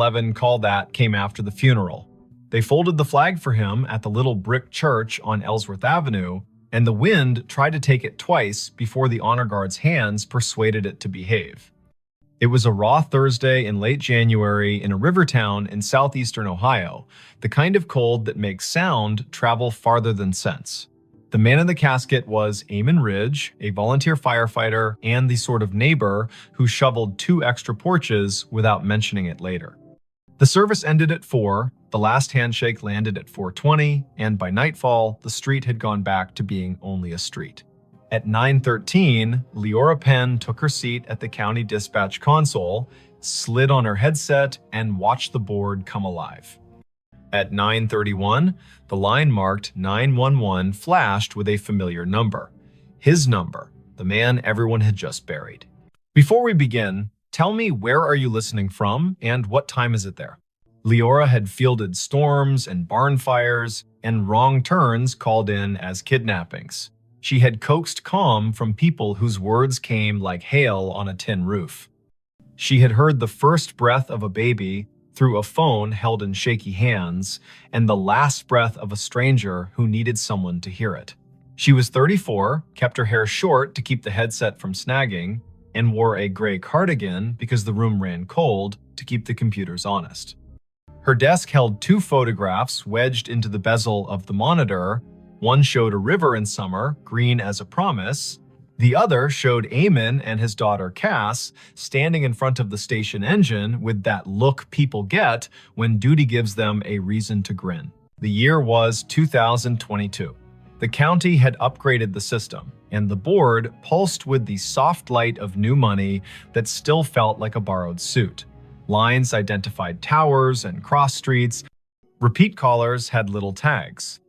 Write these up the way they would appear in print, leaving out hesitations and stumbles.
9/11 call that came after the funeral. They folded the flag for him at the little brick church on Ellsworth Avenue, and the wind tried to take it twice before the honor guard's hands persuaded it to behave. It was a raw Thursday in late January in a river town in southeastern Ohio, the kind of cold that makes sound travel farther than sense. The man in the casket was Eamon Ridge, a volunteer firefighter and the sort of neighbor who shoveled 2 extra porches without mentioning it later. The service ended at 4, the last handshake landed at 4:20, and by nightfall, the street had gone back to being only a street. At 9:13, Leora Penn took her seat at the county dispatch console, slid on her headset, and watched the board come alive. At 9:31, the line marked 911 flashed with a familiar number. His number, the man everyone had just buried. Before we begin, tell me, where are you listening from and what time is it there? Leora had fielded storms and barn fires, and wrong turns called in as kidnappings. She had coaxed calm from people whose words came like hail on a tin roof. She had heard the first breath of a baby through a phone held in shaky hands, and the last breath of a stranger who needed someone to hear it. She was 34, kept her hair short to keep the headset from snagging, and wore a gray cardigan because the room ran cold to keep the computers honest. Her desk held 2 photographs wedged into the bezel of the monitor. One showed a river in summer, green as a promise. The other showed Eamon and his daughter Cass standing in front of the station engine with that look people get when duty gives them a reason to grin. The year was 2022. The county had upgraded the system, and the board pulsed with the soft light of new money that still felt like a borrowed suit. Lines identified towers and cross streets. Repeat callers had little tags.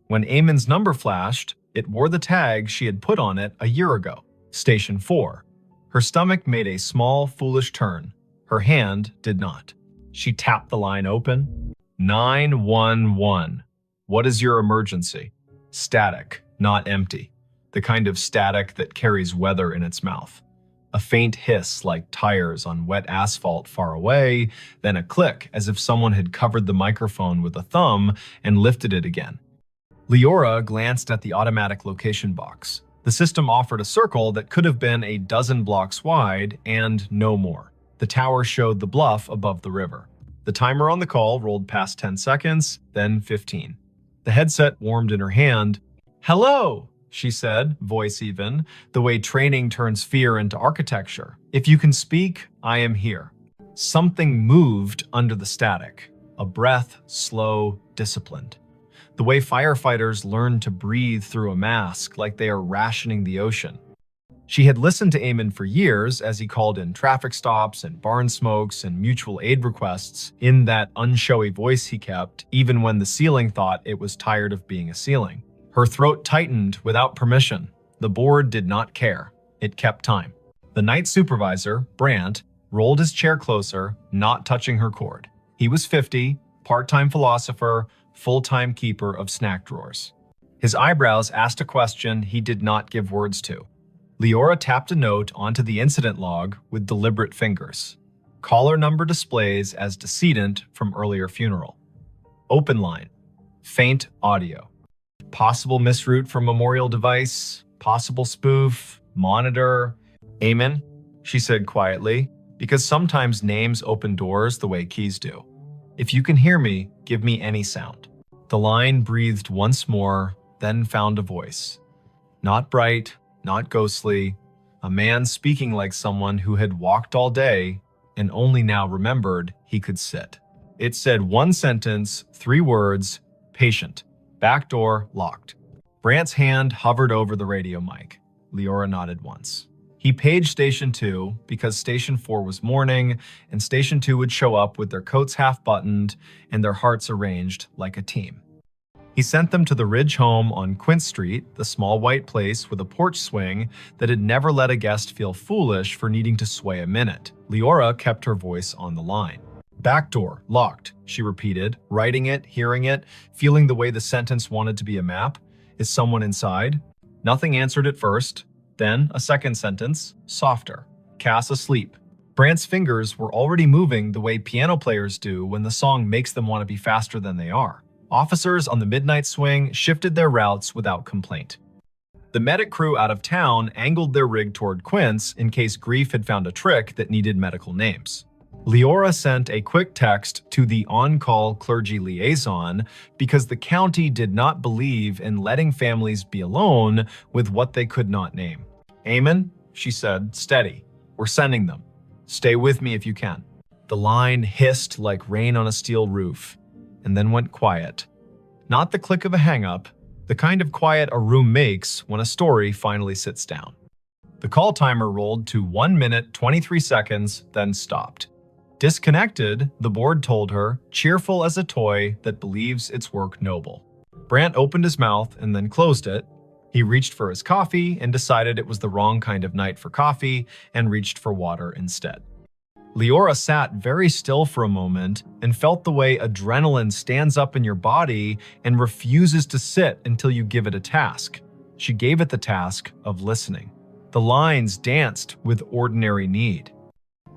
When Eamon's number flashed, it wore the tag she had put on it a year ago, Station 4. Her stomach made a small, foolish turn. Her hand did not. She tapped the line open. 911. What is your emergency? Static, not empty. The kind of static that carries weather in its mouth. A faint hiss like tires on wet asphalt far away, then a click as if someone had covered the microphone with a thumb and lifted it again. Leora glanced at the automatic location box. The system offered a circle that could have been a dozen blocks wide and no more. The tower showed the bluff above the river. The timer on the call rolled past 10 seconds, then 15. The headset warmed in her hand. "Hello," she said, voice even, the way training turns fear into architecture. "If you can speak, I am here." Something moved under the static. A breath, slow, disciplined. The way firefighters learn to breathe through a mask like they are rationing the ocean. She had listened to Eamon for years as he called in traffic stops and barn smokes and mutual aid requests in that unshowy voice he kept, even when the ceiling thought it was tired of being a ceiling. Her throat tightened without permission. The board did not care. It kept time. The night supervisor, Brandt, rolled his chair closer, not touching her cord. He was 50, part-time philosopher, full-time keeper of snack drawers. His eyebrows asked a question he did not give words to. Leora tapped a note onto the incident log with deliberate fingers. Caller number displays as decedent from earlier funeral. Open line. Faint audio. Possible misroute for memorial device. Possible spoof. Monitor. "Eamon," she said quietly, because sometimes names open doors the way keys do. "If you can hear me, give me any sound." The line breathed once more, then found a voice. Not bright, not ghostly, a man speaking like someone who had walked all day and only now remembered he could sit. It said one sentence, 3 words, patient, back door locked. Brandt's hand hovered over the radio mic. Leora nodded once. He paged Station 2 because Station 4 was morning, and Station 2 would show up with their coats half-buttoned and their hearts arranged like a team. He sent them to the Ridge home on Quint Street, the small white place with a porch swing that had never let a guest feel foolish for needing to sway a minute. Leora kept her voice on the line. "Back door, locked," she repeated, writing it, hearing it, feeling the way the sentence wanted to be a map. "Is someone inside?" Nothing answered at first. Then a second sentence, softer. "Cass asleep." Brant's fingers were already moving the way piano players do when the song makes them want to be faster than they are. Officers on the midnight swing shifted their routes without complaint. The medic crew out of town angled their rig toward Quince in case Grief had found a trick that needed medical names. Leora sent a quick text to the on-call clergy liaison because the county did not believe in letting families be alone with what they could not name. "Amen," she said, "steady. We're sending them. Stay with me if you can." The line hissed like rain on a steel roof, and then went quiet. Not the click of a hang-up, the kind of quiet a room makes when a story finally sits down. The call timer rolled to 1 minute 23 seconds, then stopped. Disconnected, the board told her, cheerful as a toy that believes its work noble. Brant opened his mouth and then closed it. He reached for his coffee and decided it was the wrong kind of night for coffee and reached for water instead. Leora sat very still for a moment and felt the way adrenaline stands up in your body and refuses to sit until you give it a task. She gave it the task of listening. The lines danced with ordinary need.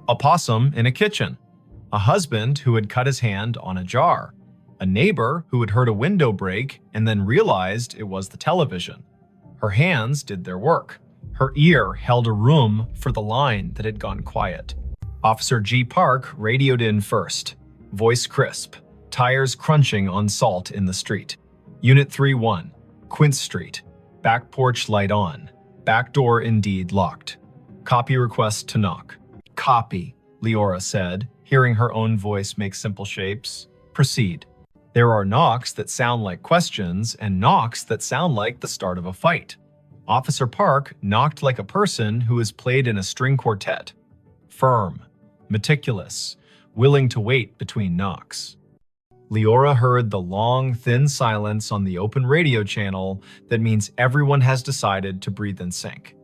A possum in a kitchen. A husband who had cut his hand on a jar. A neighbor who had heard a window break and then realized it was the television. Her hands did their work. Her ear held a room for the line that had gone quiet. Officer G. Park radioed in first. Voice crisp. Tires crunching on salt in the street. Unit 3-1. Quince Street. Back porch light on. Back door indeed locked. Copy request to knock. "Copy," Leora said, hearing her own voice make simple shapes. "Proceed." There are knocks that sound like questions and knocks that sound like the start of a fight. Officer Park knocked like a person who has played in a string quartet. Firm, meticulous, willing to wait between knocks. Leora heard the long, thin silence on the open radio channel that means everyone has decided to breathe in sync.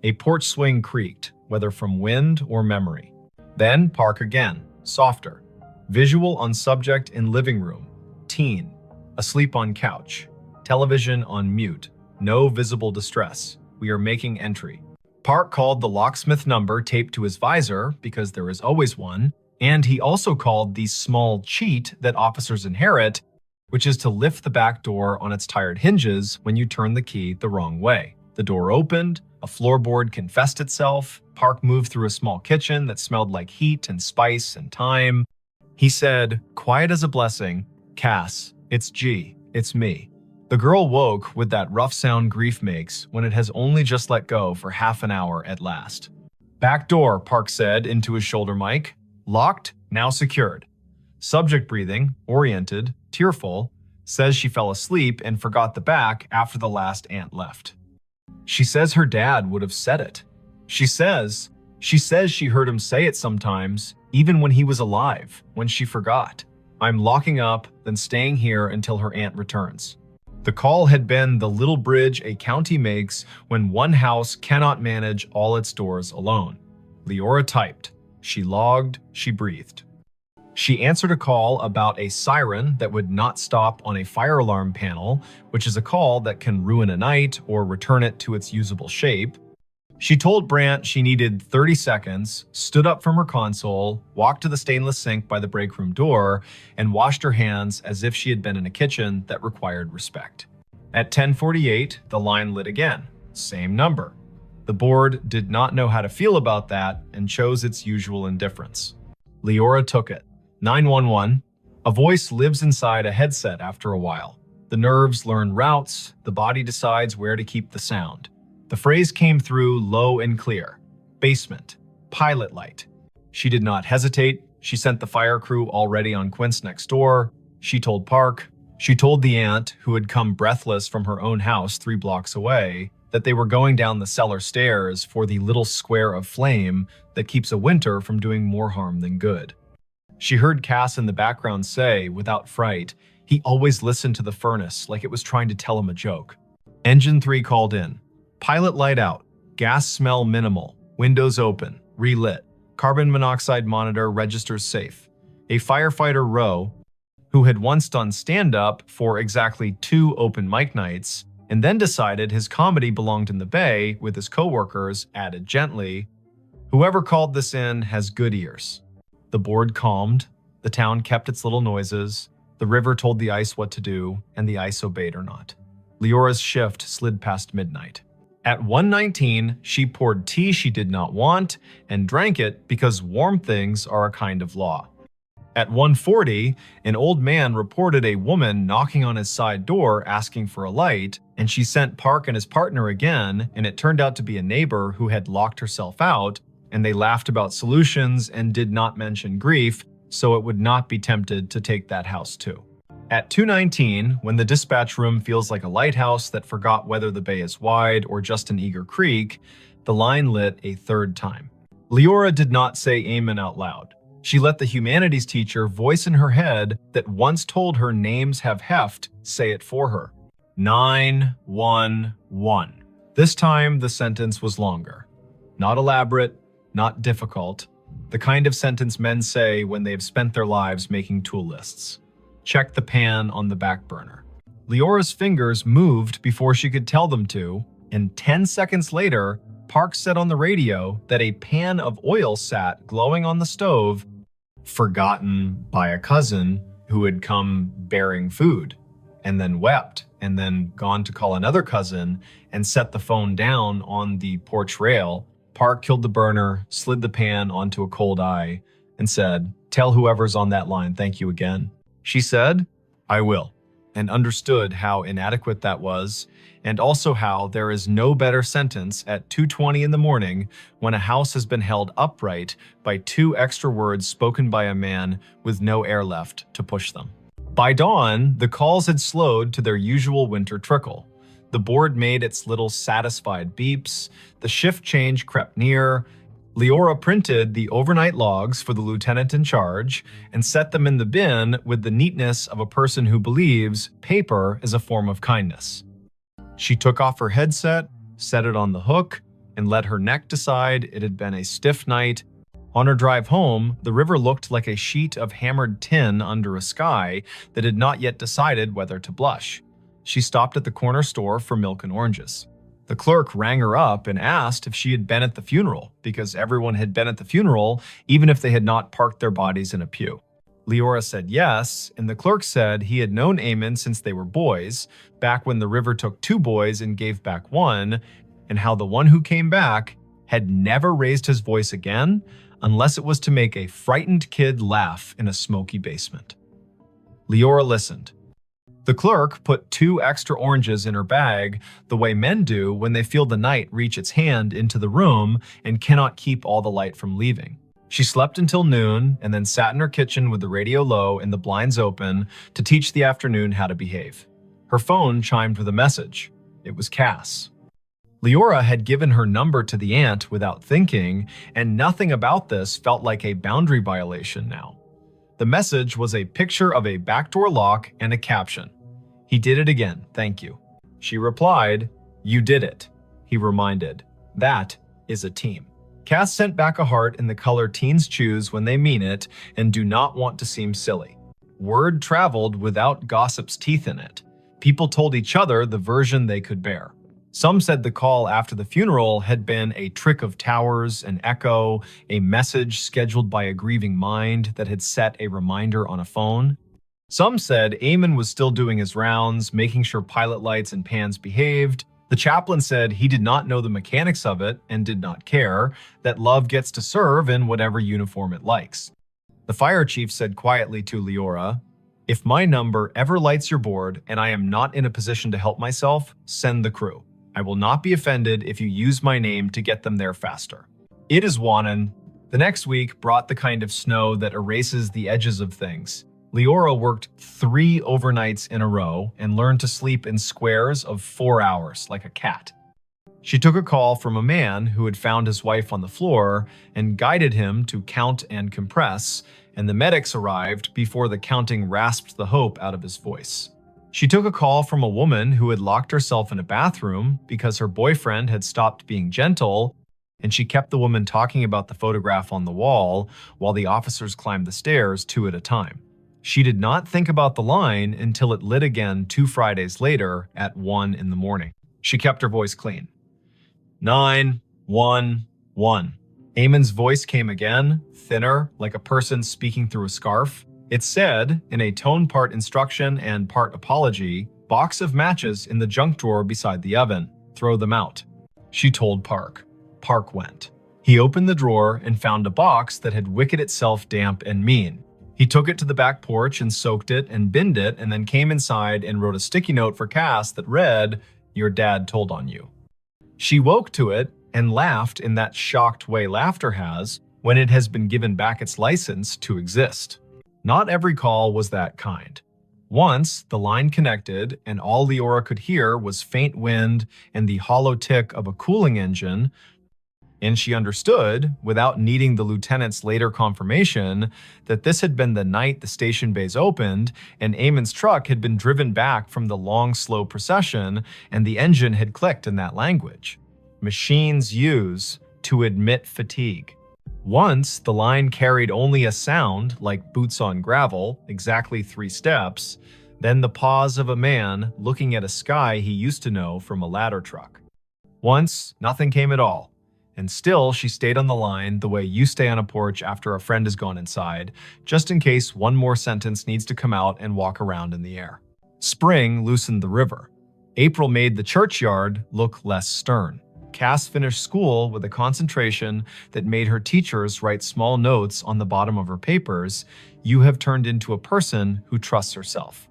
A porch swing creaked, whether from wind or memory. Then Park again, softer. Visual on subject in living room. Teen. Asleep on couch. Television on mute. No visible distress. We are making entry. Park called the locksmith number taped to his visor, because there is always one, and he also called the small cheat that officers inherit, which is to lift the back door on its tired hinges when you turn the key the wrong way. The door opened, a floorboard confessed itself. Park moved through a small kitchen that smelled like heat and spice and thyme. He said, quiet as a blessing, "Cass, it's G, it's me." The girl woke with that rough sound grief makes when it has only just let go for half an hour at last. "Back door," Park said into his shoulder mic. "Locked, now secured." Subject breathing, oriented, tearful, says she fell asleep and forgot the back after the last aunt left. She says her dad would have said it. She says she heard him say it sometimes, even when he was alive, when she forgot. "I'm locking up, then staying here until her aunt returns." The call had been the little bridge a county makes when one house cannot manage all its doors alone. Leora typed. She logged, she breathed. She answered a call about a siren that would not stop on a fire alarm panel, which is a call that can ruin a night or return it to its usable shape. She told Brant she needed 30 seconds, stood up from her console, walked to the stainless sink by the break room door, and washed her hands as if she had been in a kitchen that required respect. At 10:48, the line lit again. Same number. The board did not know how to feel about that and chose its usual indifference. Leora took it. 911. A voice lives inside a headset after a while. The nerves learn routes, the body decides where to keep the sound. The phrase came through low and clear. Basement. Pilot light. She did not hesitate. She sent the fire crew already on Quince next door. She told Park. She told the aunt, who had come breathless from her own house 3 blocks away, that they were going down the cellar stairs for the little square of flame that keeps a winter from doing more harm than good. She heard Cass in the background say, without fright, he always listened to the furnace like it was trying to tell him a joke. Engine 3 called in. Pilot light out. Gas smell minimal. Windows open. Relit. Carbon monoxide monitor registers safe. A firefighter Rowe, who had once done stand-up for exactly 2 open mic nights, and then decided his comedy belonged in the bay with his coworkers, added gently, Whoever called this in has good ears. The board calmed, the town kept its little noises, the river told the ice what to do, and the ice obeyed or not. Leora's shift slid past midnight. At 1:19, she poured tea she did not want and drank it because warm things are a kind of law. At 1:40, an old man reported a woman knocking on his side door asking for a light, and she sent Park and his partner again, and it turned out to be a neighbor who had locked herself out, and they laughed about solutions and did not mention grief, so it would not be tempted to take that house too. At 2:19, when the dispatch room feels like a lighthouse that forgot whether the bay is wide or just an eager creek, the line lit a third time. Leora did not say amen out loud. She let the humanities teacher voice in her head that once told her names have heft say it for her. 911. This time the sentence was longer. Not elaborate, not difficult. The kind of sentence men say when they've spent their lives making tool lists. Check the pan on the back burner. Leora's fingers moved before she could tell them to, and 10 seconds later, Park said on the radio that a pan of oil sat glowing on the stove, forgotten by a cousin who had come bearing food, and then wept, and then gone to call another cousin and set the phone down on the porch rail. Park killed the burner, slid the pan onto a cold eye, and said, "Tell whoever's on that line thank you again." She said, "I will," and understood how inadequate that was, and also how there is no better sentence at 2:20 in the morning when a house has been held upright by 2 extra words spoken by a man with no air left to push them. By dawn, the calls had slowed to their usual winter trickle. The board made its little satisfied beeps, the shift change crept near. Leora printed the overnight logs for the lieutenant in charge and set them in the bin with the neatness of a person who believes paper is a form of kindness. She took off her headset, set it on the hook, and let her neck decide it had been a stiff night. On her drive home, the river looked like a sheet of hammered tin under a sky that had not yet decided whether to blush. She stopped at the corner store for milk and oranges. The clerk rang her up and asked if she had been at the funeral, because everyone had been at the funeral, even if they had not parked their bodies in a pew. Leora said yes, and the clerk said he had known Eamon since they were boys, back when the river took 2 boys and gave back 1, and how the one who came back had never raised his voice again, unless it was to make a frightened kid laugh in a smoky basement. Leora listened. The clerk put 2 extra oranges in her bag, the way men do when they feel the night reach its hand into the room and cannot keep all the light from leaving. She slept until noon and then sat in her kitchen with the radio low and the blinds open to teach the afternoon how to behave. Her phone chimed with a message. It was Cass. Leora had given her number to the aunt without thinking, and nothing about this felt like a boundary violation now. The message was a picture of a backdoor lock and a caption. "He did it again, thank you." She replied, "You did it." He reminded, "That is a team." Cass sent back a heart in the color teens choose when they mean it and do not want to seem silly. Word traveled without gossip's teeth in it. People told each other the version they could bear. Some said the call after the funeral had been a trick of towers, an echo, a message scheduled by a grieving mind that had set a reminder on a phone. Some said Eamon was still doing his rounds, making sure pilot lights and pans behaved. The chaplain said he did not know the mechanics of it and did not care, that love gets to serve in whatever uniform it likes. The fire chief said quietly to Leora, "If my number ever lights your board and I am not in a position to help myself, send the crew. I will not be offended if you use my name to get them there faster." It is Wannon. The next week brought the kind of snow that erases the edges of things. Leora worked 3 overnights in a row and learned to sleep in squares of 4 hours like a cat. She took a call from a man who had found his wife on the floor and guided him to count and compress, and the medics arrived before the counting rasped the hope out of his voice. She took a call from a woman who had locked herself in a bathroom because her boyfriend had stopped being gentle, and she kept the woman talking about the photograph on the wall while the officers climbed the stairs 2 at a time. She did not think about the line until it lit again 2 Fridays later at 1 in the morning. She kept her voice clean. 911. Eamon's voice came again, thinner, like a person speaking through a scarf. It said, in a tone part instruction and part apology, "Box of matches in the junk drawer beside the oven. Throw them out." She told Park. Park went. He opened the drawer and found a box that had wicked itself damp and mean. He took it to the back porch and soaked it and binned it, and then came inside and wrote a sticky note for Cass that read, "Your dad told on you." She woke to it and laughed in that shocked way laughter has when it has been given back its license to exist. Not every call was that kind. Once, the line connected, and all Leora could hear was faint wind and the hollow tick of a cooling engine, and she understood, without needing the lieutenant's later confirmation, that this had been the night the station bays opened, and Eamon's truck had been driven back from the long, slow procession, and the engine had clicked in that language. Machines use to admit fatigue. Once, the line carried only a sound, like boots on gravel, exactly 3 steps, then the pause of a man looking at a sky he used to know from a ladder truck. Once, nothing came at all. And still, she stayed on the line the way you stay on a porch after a friend has gone inside, just in case one more sentence needs to come out and walk around in the air. Spring loosened the river. April made the churchyard look less stern. Cass finished school with a concentration that made her teachers write small notes on the bottom of her papers. "You have turned into a person who trusts herself."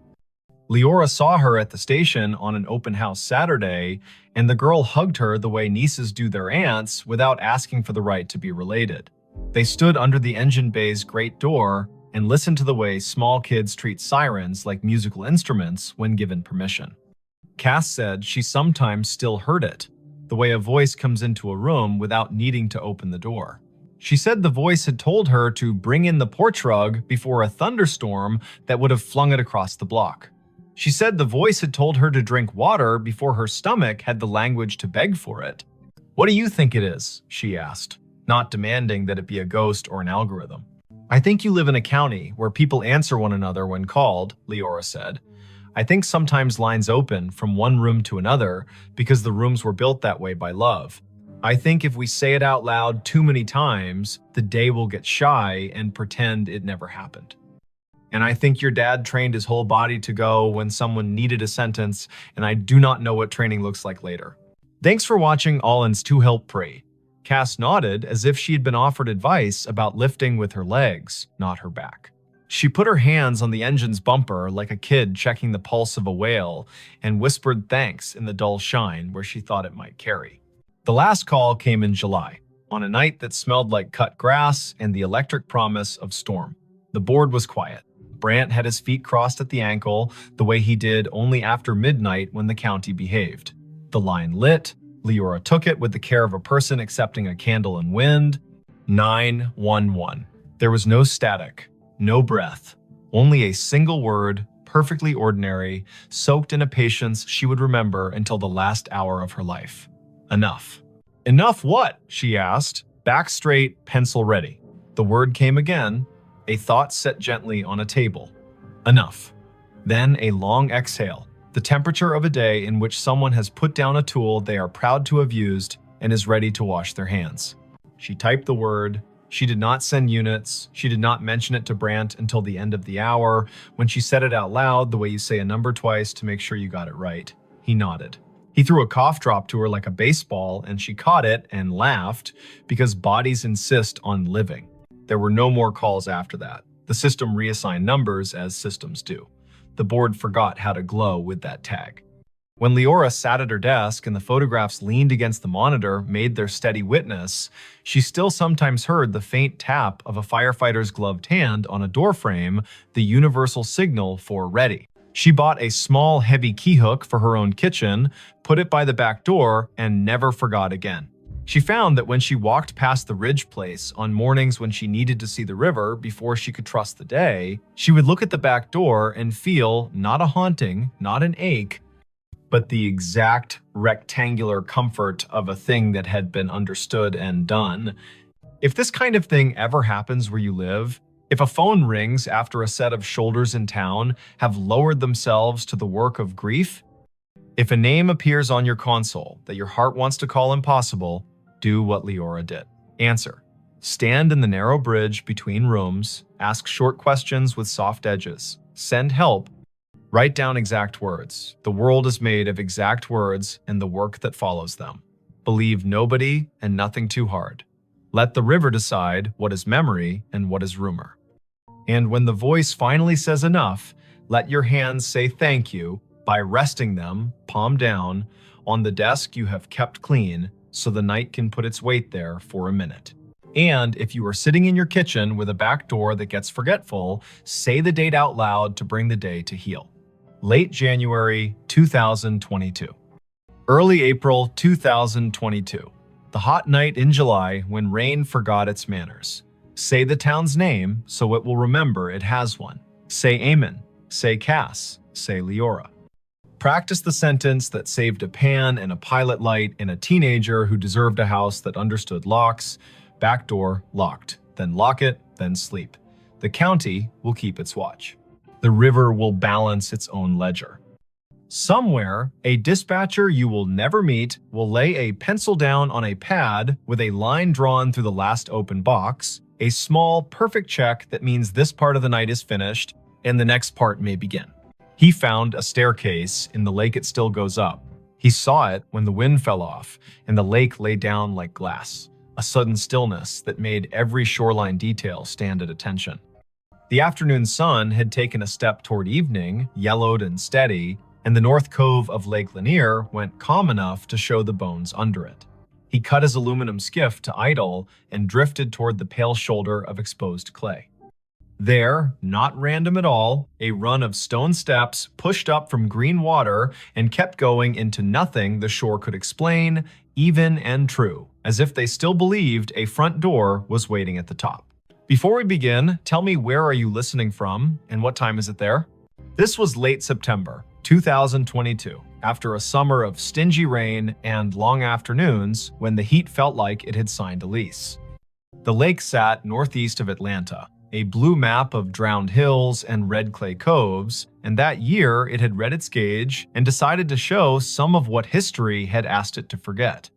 Leora saw her at the station on an open house Saturday, and the girl hugged her the way nieces do their aunts without asking for the right to be related. They stood under the engine bay's great door and listened to the way small kids treat sirens like musical instruments when given permission. Cass said she sometimes still heard it, the way a voice comes into a room without needing to open the door. She said the voice had told her to bring in the porch rug before a thunderstorm that would have flung it across the block. She said the voice had told her to drink water before her stomach had the language to beg for it. "What do you think it is?" she asked, not demanding that it be a ghost or an algorithm. "I think you live in a county where people answer one another when called," Leora said. "I think sometimes lines open from one room to another because the rooms were built that way by love. I think if we say it out loud too many times, the day will get shy and pretend it never happened. And I think your dad trained his whole body to go when someone needed a sentence, and I do not know what training looks like later." Thanks for watching Allen's To Help Pray. Cass nodded as if she had been offered advice about lifting with her legs, not her back. She put her hands on the engine's bumper like a kid checking the pulse of a whale and whispered thanks in the dull shine where she thought it might carry. The last call came in July, on a night that smelled like cut grass and the electric promise of storm. The board was quiet. Brant had his feet crossed at the ankle, the way he did only after midnight when the county behaved. The line lit. Leora took it with the care of a person accepting a candle in wind. 911. There was no static, no breath, only a single word, perfectly ordinary, soaked in a patience she would remember until the last hour of her life. Enough. "Enough what?" she asked. Back straight, pencil ready. The word came again. A thought set gently on a table. Enough. Then a long exhale, the temperature of a day in which someone has put down a tool they are proud to have used and is ready to wash their hands. She typed the word. She did not send units. She did not mention it to Brant until the end of the hour, when she said it out loud the way you say a number twice to make sure you got it right. He nodded. He threw a cough drop to her like a baseball, and she caught it and laughed because bodies insist on living. There were no more calls after that. The system reassigned numbers as systems do. The board forgot how to glow with that tag. When Leora sat at her desk and the photographs leaned against the monitor made their steady witness, she still sometimes heard the faint tap of a firefighter's gloved hand on a doorframe, the universal signal for ready. She bought a small, heavy key hook for her own kitchen, put it by the back door, and never forgot again. She found that when she walked past the Ridge place on mornings when she needed to see the river before she could trust the day, she would look at the back door and feel not a haunting, not an ache, but the exact rectangular comfort of a thing that had been understood and done. If this kind of thing ever happens where you live, if a phone rings after a set of shoulders in town have lowered themselves to the work of grief, if a name appears on your console that your heart wants to call impossible, do what Leora did. Answer. Stand in the narrow bridge between rooms, ask short questions with soft edges, send help, write down exact words. The world is made of exact words and the work that follows them. Believe nobody and nothing too hard. Let the river decide what is memory and what is rumor. And when the voice finally says enough, let your hands say thank you by resting them, palm down, on the desk you have kept clean so the night can put its weight there for a minute. And if you are sitting in your kitchen with a back door that gets forgetful, say the date out loud to bring the day to heal. Late January 2022. Early April 2022. The hot night in July when rain forgot its manners. Say the town's name so it will remember it has one. Say Amen. Say Cass. Say Leora. Practice the sentence that saved a pan and a pilot light in a teenager who deserved a house that understood locks. Back door locked. Then lock it, then sleep. The county will keep its watch. The river will balance its own ledger. Somewhere, a dispatcher you will never meet will lay a pencil down on a pad with a line drawn through the last open box, a small, perfect check that means this part of the night is finished and the next part may begin. He found a staircase in the lake it still goes up. He saw it when the wind fell off and the lake lay down like glass, a sudden stillness that made every shoreline detail stand at attention. The afternoon sun had taken a step toward evening, yellowed and steady, and the north cove of Lake Lanier went calm enough to show the bones under it. He cut his aluminum skiff to idle and drifted toward the pale shoulder of exposed clay. There, not random at all, a run of stone steps pushed up from green water and kept going into nothing the shore could explain, even and true, as if they still believed a front door was waiting at the top. Before we begin, tell me where are you listening from and what time is it there? This was late September 2022, after a summer of stingy rain and long afternoons when the heat felt like it had signed a lease. The lake sat northeast of Atlanta, a blue map of drowned hills and red clay coves, and that year it had read its gauge and decided to show some of what history had asked it to forget.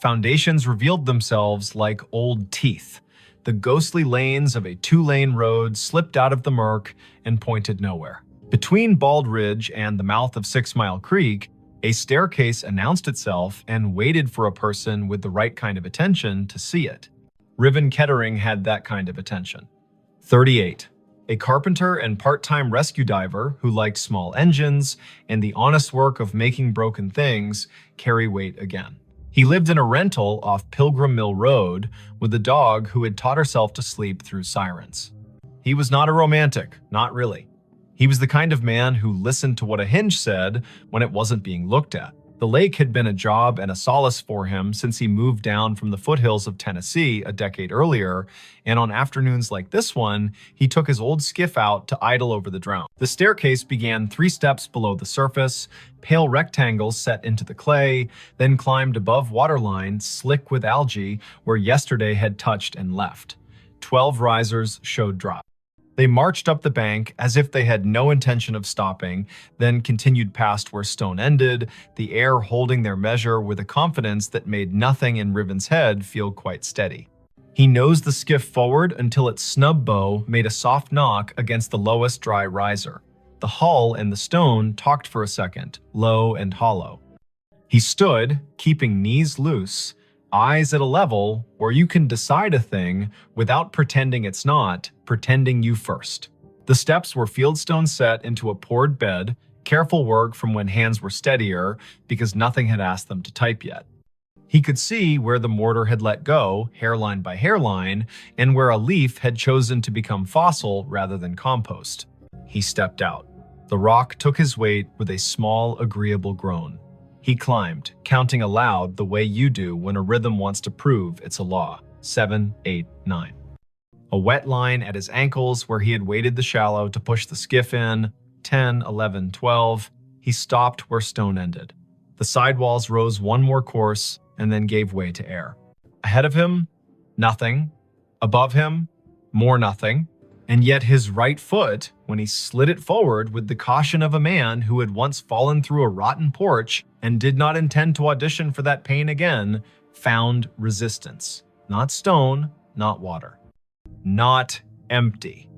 Foundations revealed themselves like old teeth. The ghostly lanes of a two-lane road slipped out of the murk and pointed nowhere. Between Bald Ridge and the mouth of 6 Mile Creek, a staircase announced itself and waited for a person with the right kind of attention to see it. Riven Kettering had that kind of attention. 38. A carpenter and part-time rescue diver who liked small engines and the honest work of making broken things carry weight again. He lived in a rental off Pilgrim Mill Road with a dog who had taught herself to sleep through sirens. He was not a romantic, not really. He was the kind of man who listened to what a hinge said when it wasn't being looked at. The lake had been a job and a solace for him since he moved down from the foothills of Tennessee a decade earlier, and on afternoons like this one, he took his old skiff out to idle over the drown. The staircase began 3 steps below the surface, pale rectangles set into the clay, then climbed above waterline, slick with algae, where yesterday had touched and left. 12 risers showed drop. They marched up the bank as if they had no intention of stopping, then continued past where stone ended, the air holding their measure with a confidence that made nothing in Riven's head feel quite steady. He nosed the skiff forward until its snub bow made a soft knock against the lowest dry riser. The hull and the stone talked for a second, low and hollow. He stood, keeping knees loose, eyes at a level where you can decide a thing without pretending it's not, pretending you first. The steps were fieldstone set into a poured bed, careful work from when hands were steadier because nothing had asked them to type yet. He could see where the mortar had let go, hairline by hairline, and where a leaf had chosen to become fossil rather than compost. He stepped out. The rock took his weight with a small, agreeable groan. He climbed, counting aloud the way you do when a rhythm wants to prove it's a law. 7, 8, 9. A wet line at his ankles where he had waded the shallow to push the skiff in. 10, 11, 12. He stopped where stone ended. The sidewalls rose one more course and then gave way to air. Ahead of him, nothing. Above him, more nothing. And yet his right foot, when he slid it forward with the caution of a man who had once fallen through a rotten porch and did not intend to audition for that pain again, found resistance. Not stone, not water. Not empty.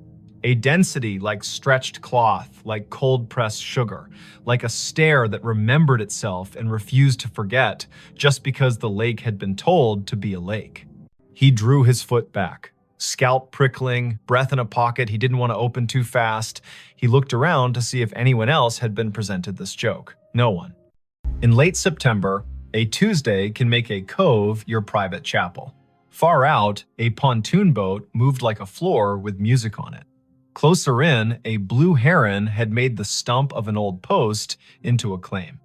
A density like stretched cloth, like cold-pressed sugar, like a stare that remembered itself and refused to forget just because the lake had been told to be a lake. He drew his foot back, scalp prickling, breath in a pocket he didn't want to open too fast. He looked around to see if anyone else had been presented this joke. No one. In late September, a Tuesday can make a cove your private chapel. Far out, a pontoon boat moved like a floor with music on it. Closer in, a blue heron had made the stump of an old post into a claim.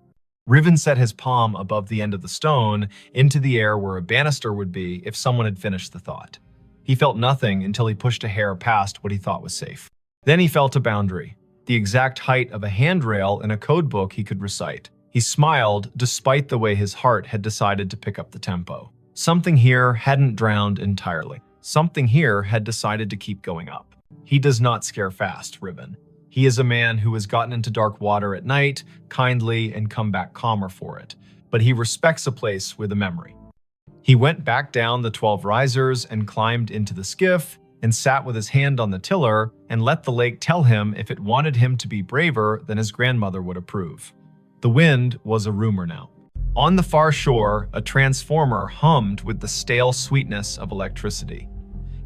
Riven set his palm above the end of the stone into the air where a banister would be if someone had finished the thought. He felt nothing until he pushed a hair past what he thought was safe. Then he felt a boundary, the exact height of a handrail in a code book he could recite. He smiled despite the way his heart had decided to pick up the tempo. Something here hadn't drowned entirely. Something here had decided to keep going up. He does not scare fast, Riven. He is a man who has gotten into dark water at night, kindly, and come back calmer for it. But he respects a place with a memory. He went back down the 12 risers and climbed into the skiff and sat with his hand on the tiller and let the lake tell him if it wanted him to be braver than his grandmother would approve. The wind was a rumor now. On the far shore, a transformer hummed with the stale sweetness of electricity.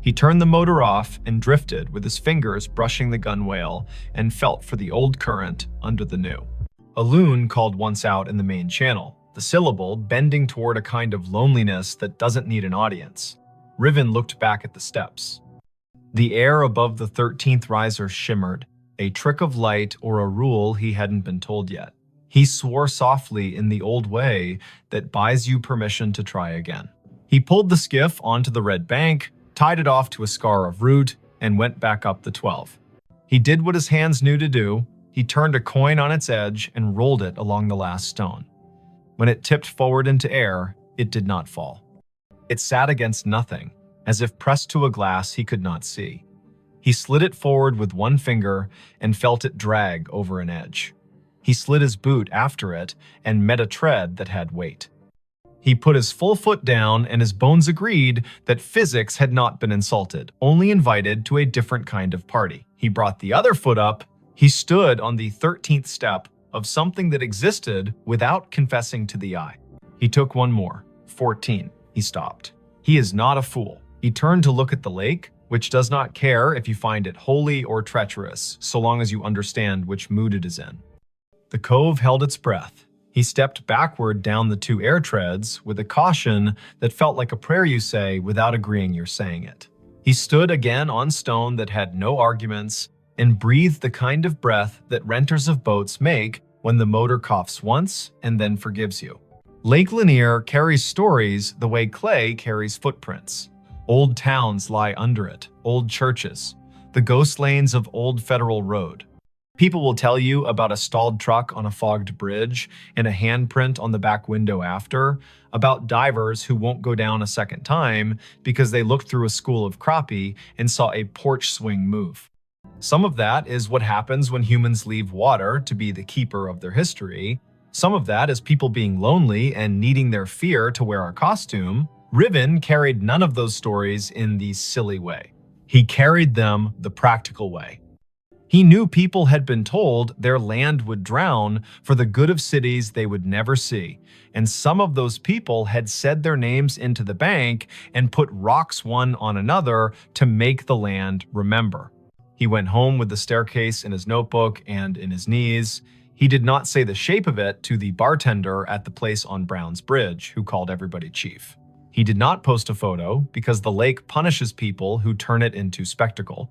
He turned the motor off and drifted with his fingers brushing the gunwale and felt for the old current under the new. A loon called once out in the main channel, the syllable bending toward a kind of loneliness that doesn't need an audience. Riven looked back at the steps. The air above the 13th riser shimmered, a trick of light or a rule he hadn't been told yet. He swore softly in the old way that buys you permission to try again. He pulled the skiff onto the red bank, tied it off to a scar of root, and went back up the 12. He did what his hands knew to do. He turned a coin on its edge and rolled it along the last stone. When it tipped forward into air, it did not fall. It sat against nothing, as if pressed to a glass he could not see. He slid it forward with one finger and felt it drag over an edge. He slid his boot after it and met a tread that had weight. He put his full foot down and his bones agreed that physics had not been insulted, only invited to a different kind of party. He brought the other foot up. He stood on the 13th step of something that existed without confessing to the eye. He took one more. 14. He stopped. He is not a fool. He turned to look at the lake, which does not care if you find it holy or treacherous, so long as you understand which mood it is in. The cove held its breath. He stepped backward down the 2 air treads with a caution that felt like a prayer you say without agreeing you're saying it. He stood again on stone that had no arguments and breathed the kind of breath that renters of boats make when the motor coughs once and then forgives you. Lake Lanier carries stories the way clay carries footprints. Old towns lie under it, old churches, the ghost lanes of Old Federal Road. People will tell you about a stalled truck on a fogged bridge and a handprint on the back window after, about divers who won't go down a second time because they looked through a school of crappie and saw a porch swing move. Some of that is what happens when humans leave water to be the keeper of their history. Some of that is people being lonely and needing their fear to wear a costume. Riven carried none of those stories in the silly way. He carried them the practical way. He knew people had been told their land would drown for the good of cities they would never see, and some of those people had said their names into the bank and put rocks one on another to make the land remember. He went home with the staircase in his notebook and in his knees. He did not say the shape of it to the bartender at the place on Brown's Bridge, who called everybody chief. He did not post a photo because the lake punishes people who turn it into spectacle.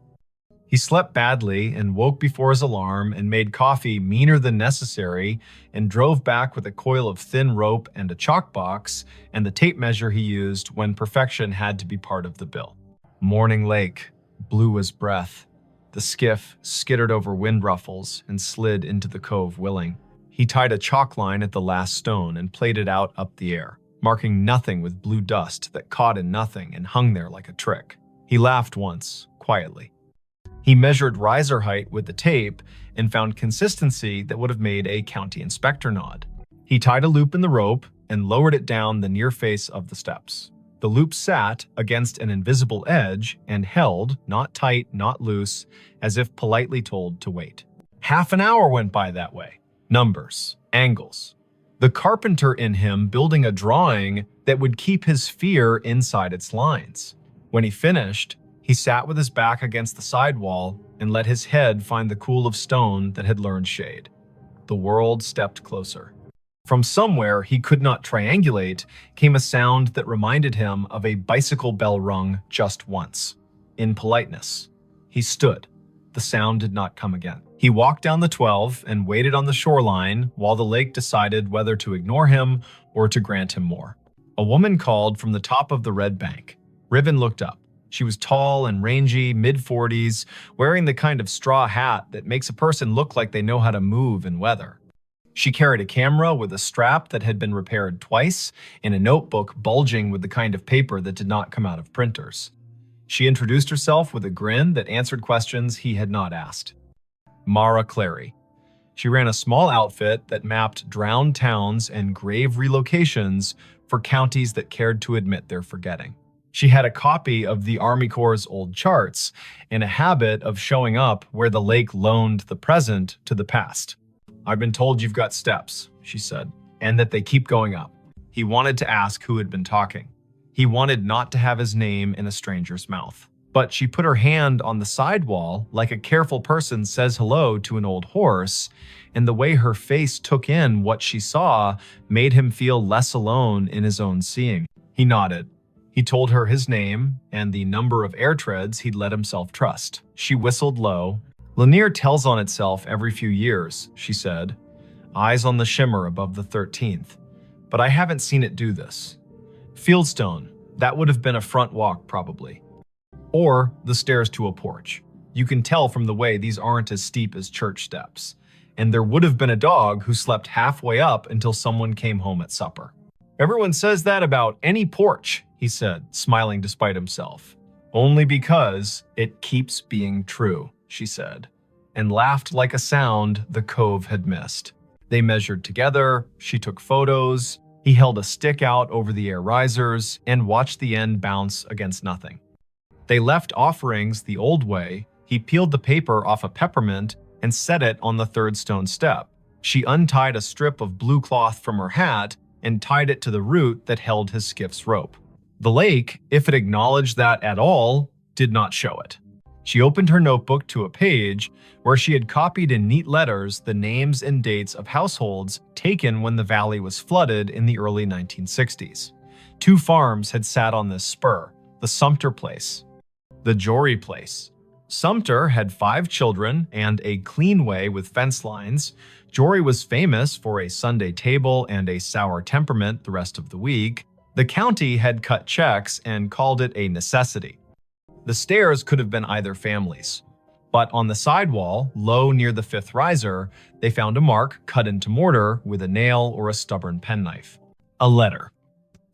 He slept badly and woke before his alarm and made coffee meaner than necessary and drove back with a coil of thin rope and a chalk box and the tape measure he used when perfection had to be part of the bill. Morning lake, blue as breath. The skiff skittered over wind ruffles and slid into the cove willing. He tied a chalk line at the last stone and played it out up the air, marking nothing with blue dust that caught in nothing and hung there like a trick. He laughed once, quietly. He measured riser height with the tape and found consistency that would have made a county inspector nod. He tied a loop in the rope and lowered it down the near face of the steps. The loop sat against an invisible edge and held, not tight, not loose, as if politely told to wait. Half an hour went by that way. Numbers, angles. The carpenter in him building a drawing that would keep his fear inside its lines. When he finished, he sat with his back against the sidewall and let his head find the cool of stone that had learned shade. The world stepped closer. From somewhere he could not triangulate came a sound that reminded him of a bicycle bell rung just once. In politeness, he stood. The sound did not come again. He walked down the 12 and waited on the shoreline while the lake decided whether to ignore him or to grant him more. A woman called from the top of the red bank. Riven looked up. She was tall and rangy, mid-40s, wearing the kind of straw hat that makes a person look like they know how to move in weather. She carried a camera with a strap that had been repaired twice and a notebook bulging with the kind of paper that did not come out of printers. She introduced herself with a grin that answered questions he had not asked. Mara Clary. She ran a small outfit that mapped drowned towns and grave relocations for counties that cared to admit their forgetting. She had a copy of the Army Corps' old charts and a habit of showing up where the lake loaned the present to the past. "I've been told you've got steps," she said, "and that they keep going up." He wanted to ask who had been talking. He wanted not to have his name in a stranger's mouth. But she put her hand on the sidewall like a careful person says hello to an old horse, and the way her face took in what she saw made him feel less alone in his own seeing. He nodded. He told her his name and the number of air treads he'd let himself trust. She whistled low. "Lanier tells on itself every few years," she said, eyes on the shimmer above the 13th. "But I haven't seen it do this. Fieldstone, that would have been a front walk probably. Or the stairs to a porch. You can tell from the way these aren't as steep as church steps. And there would have been a dog who slept halfway up until someone came home at supper." "Everyone says that about any porch," he said, smiling despite himself. "Only because it keeps being true," she said, and laughed like a sound the cove had missed. They measured together, she took photos, he held a stick out over the air risers and watched the end bounce against nothing. They left offerings the old way. He peeled the paper off a peppermint and set it on the third stone step. She untied a strip of blue cloth from her hat and tied it to the root that held his skiff's rope. The lake, if it acknowledged that at all, did not show it. She opened her notebook to a page where she had copied in neat letters the names and dates of households taken when the valley was flooded in the early 1960s. 2 farms had sat on this spur, the Sumter place, the Jory place. Sumter had 5 children and a clean way with fence lines. Jory was famous for a Sunday table and a sour temperament the rest of the week. The county had cut checks and called it a necessity. The stairs could have been either family's. But on the sidewall, low near the 5th riser, they found a mark cut into mortar with a nail or a stubborn penknife. A letter.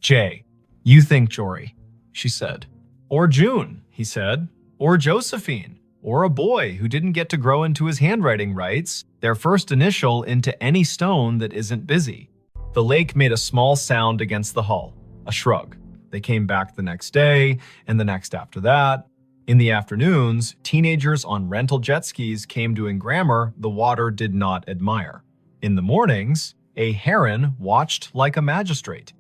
"Jay, you think Jory," she said. "Or June," he said. "Or Josephine. Or a boy who didn't get to grow into his handwriting rights, their first initial into any stone that isn't busy." The lake made a small sound against the hull, a shrug. They came back the next day, and the next after that. In the afternoons, teenagers on rental jet skis came to Ingrammer the water did not admire. In the mornings, a heron watched like a magistrate.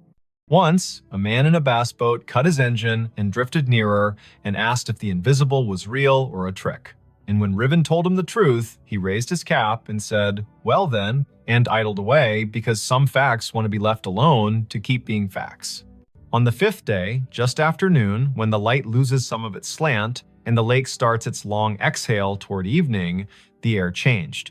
Once, a man in a bass boat cut his engine and drifted nearer and asked if the invisible was real or a trick. And when Riven told him the truth, he raised his cap and said, "Well then," and idled away because some facts want to be left alone to keep being facts. On the 5th day, just after noon, when the light loses some of its slant and the lake starts its long exhale toward evening, the air changed.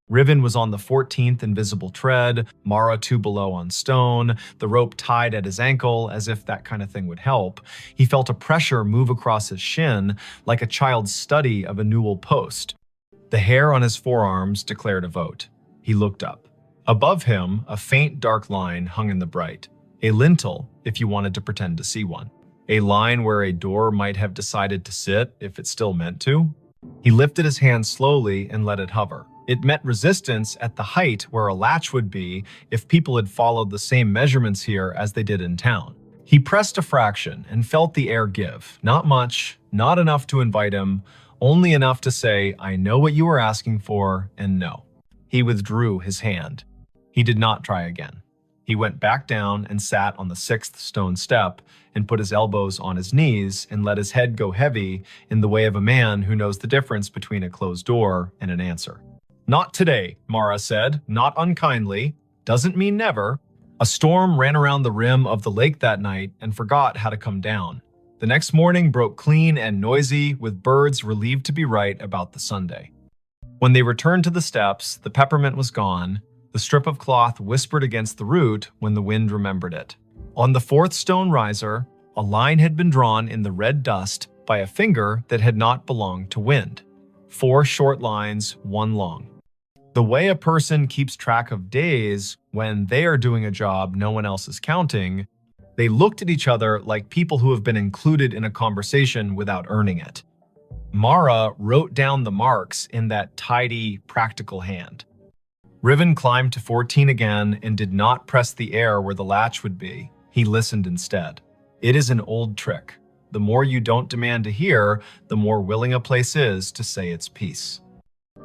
Riven was on the 14th invisible tread, Mara 2 below on stone, the rope tied at his ankle as if that kind of thing would help. He felt a pressure move across his shin like a child's study of a newel post. The hair on his forearms declared a vote. He looked up. Above him, a faint dark line hung in the bright. A lintel, if you wanted to pretend to see one. A line where a door might have decided to sit if it still meant to. He lifted his hand slowly and let it hover. It met resistance at the height where a latch would be if people had followed the same measurements here as they did in town. He pressed a fraction and felt the air give. Not much, not enough to invite him, only enough to say, "I know what you were asking for," and no. He withdrew his hand. He did not try again. He went back down and sat on the sixth stone step and put his elbows on his knees and let his head go heavy in the way of a man who knows the difference between a closed door and an answer. "Not today," Mara said, not unkindly. "Doesn't mean never." A storm ran around the rim of the lake that night and forgot how to come down. The next morning broke clean and noisy, with birds relieved to be right about the Sunday. When they returned to the steps, the peppermint was gone. The strip of cloth whispered against the root when the wind remembered it. On the fourth stone riser, a line had been drawn in the red dust by a finger that had not belonged to wind. 4 short lines, 1 long. The way a person keeps track of days when they are doing a job no one else is counting, they looked at each other like people who have been included in a conversation without earning it. Mara wrote down the marks in that tidy, practical hand. Riven climbed to 14 again and did not press the air where the latch would be. He listened instead. It is an old trick. The more you don't demand to hear, the more willing a place is to say its piece.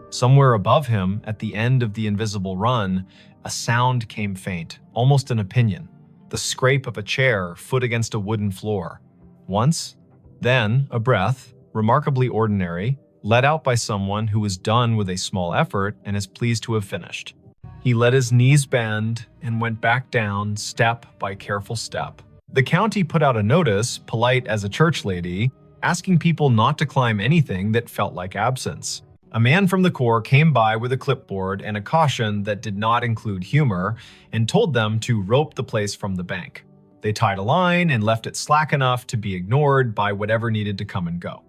Somewhere above him, at the end of the invisible run, a sound came faint, almost an opinion. The scrape of a chair, foot against a wooden floor. Once, then a breath, remarkably ordinary, let out by someone who was done with a small effort and is pleased to have finished. He let his knees bend and went back down step by careful step. The county put out a notice, polite as a church lady, asking people not to climb anything that felt like absence. A man from the Corps came by with a clipboard and a caution that did not include humor and told them to rope the place from the bank. They tied a line and left it slack enough to be ignored by whatever needed to come and go.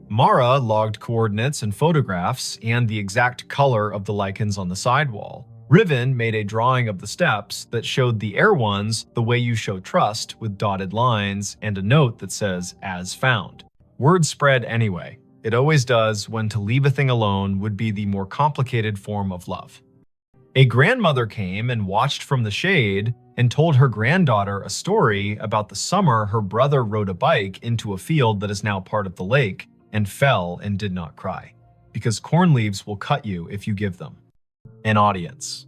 Mara logged coordinates and photographs and the exact color of the lichens on the sidewall. Riven made a drawing of the steps that showed the air ones the way you show trust, with dotted lines and a note that says, "As found." Word spread anyway. It always does when to leave a thing alone would be the more complicated form of love. A grandmother came and watched from the shade and told her granddaughter a story about the summer her brother rode a bike into a field that is now part of the lake and fell and did not cry, because corn leaves will cut you if you give them. An audience.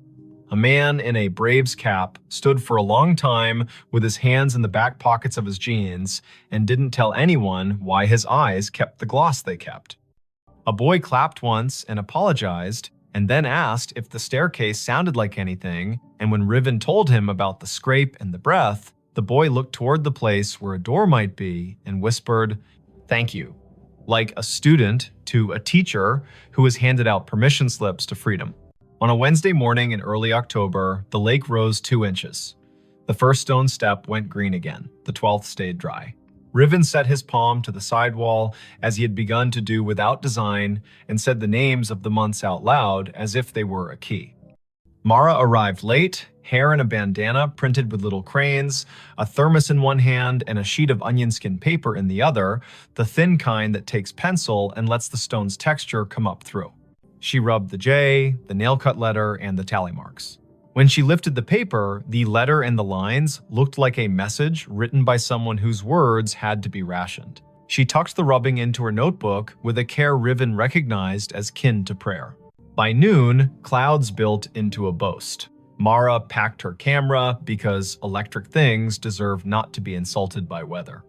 A man in a Braves cap stood for a long time with his hands in the back pockets of his jeans and didn't tell anyone why his eyes kept the gloss they kept. A boy clapped once and apologized, and then asked if the staircase sounded like anything, and when Riven told him about the scrape and the breath, the boy looked toward the place where a door might be and whispered, "Thank you," like a student to a teacher who has handed out permission slips to freedom. On a Wednesday morning in early October, the lake rose 2 inches. The first stone step went green again. The 12th stayed dry. Riven set his palm to the sidewall as he had begun to do without design and said the names of the months out loud as if they were a key. Mara arrived late, hair in a bandana printed with little cranes, a thermos in one hand and a sheet of onion skin paper in the other, the thin kind that takes pencil and lets the stone's texture come up through. She rubbed the J, the nail-cut letter, and the tally marks. When she lifted the paper, the letter and the lines looked like a message written by someone whose words had to be rationed. She tucked the rubbing into her notebook with a care Riven recognized as kin to prayer. By noon, clouds built into a boast. Mara packed her camera because electric things deserve not to be insulted by weather.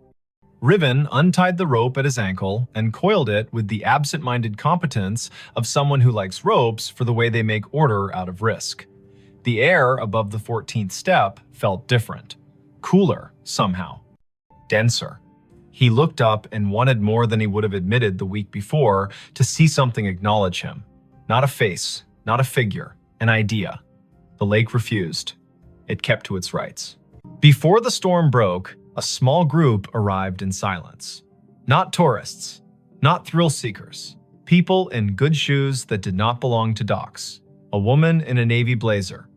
Riven untied the rope at his ankle and coiled it with the absent-minded competence of someone who likes ropes for the way they make order out of risk. The air above the 14th step felt different. Cooler, somehow. Denser. He looked up and wanted more than he would have admitted the week before to see something acknowledge him. Not a face, not a figure, an idea. The lake refused. It kept to its rights. Before the storm broke, a small group arrived in silence. Not tourists, not thrill seekers. People in good shoes that did not belong to docks. A woman in a navy blazer.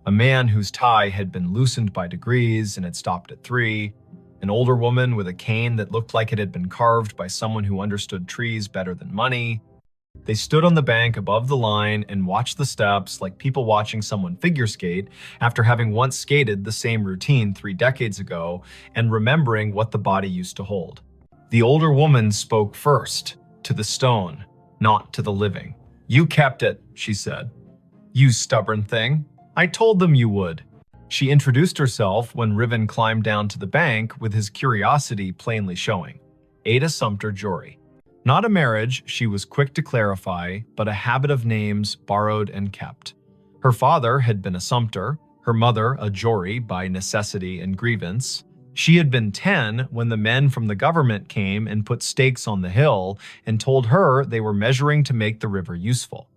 A man whose tie had been loosened by degrees and had stopped at 3. An older woman with a cane that looked like it had been carved by someone who understood trees better than money. They stood on the bank above the line and watched the steps like people watching someone figure skate after having once skated the same routine 3 decades ago and remembering what the body used to hold. The older woman spoke first, to the stone, not to the living. "You kept it," she said. "You stubborn thing. I told them you would." She introduced herself when Riven climbed down to the bank with his curiosity plainly showing. Ada Sumter Jory. Not a marriage, she was quick to clarify, but a habit of names borrowed and kept. Her father had been a Sumter, her mother a Jory by necessity and grievance. She had been 10 when the men from the government came and put stakes on the hill and told her they were measuring to make the river useful.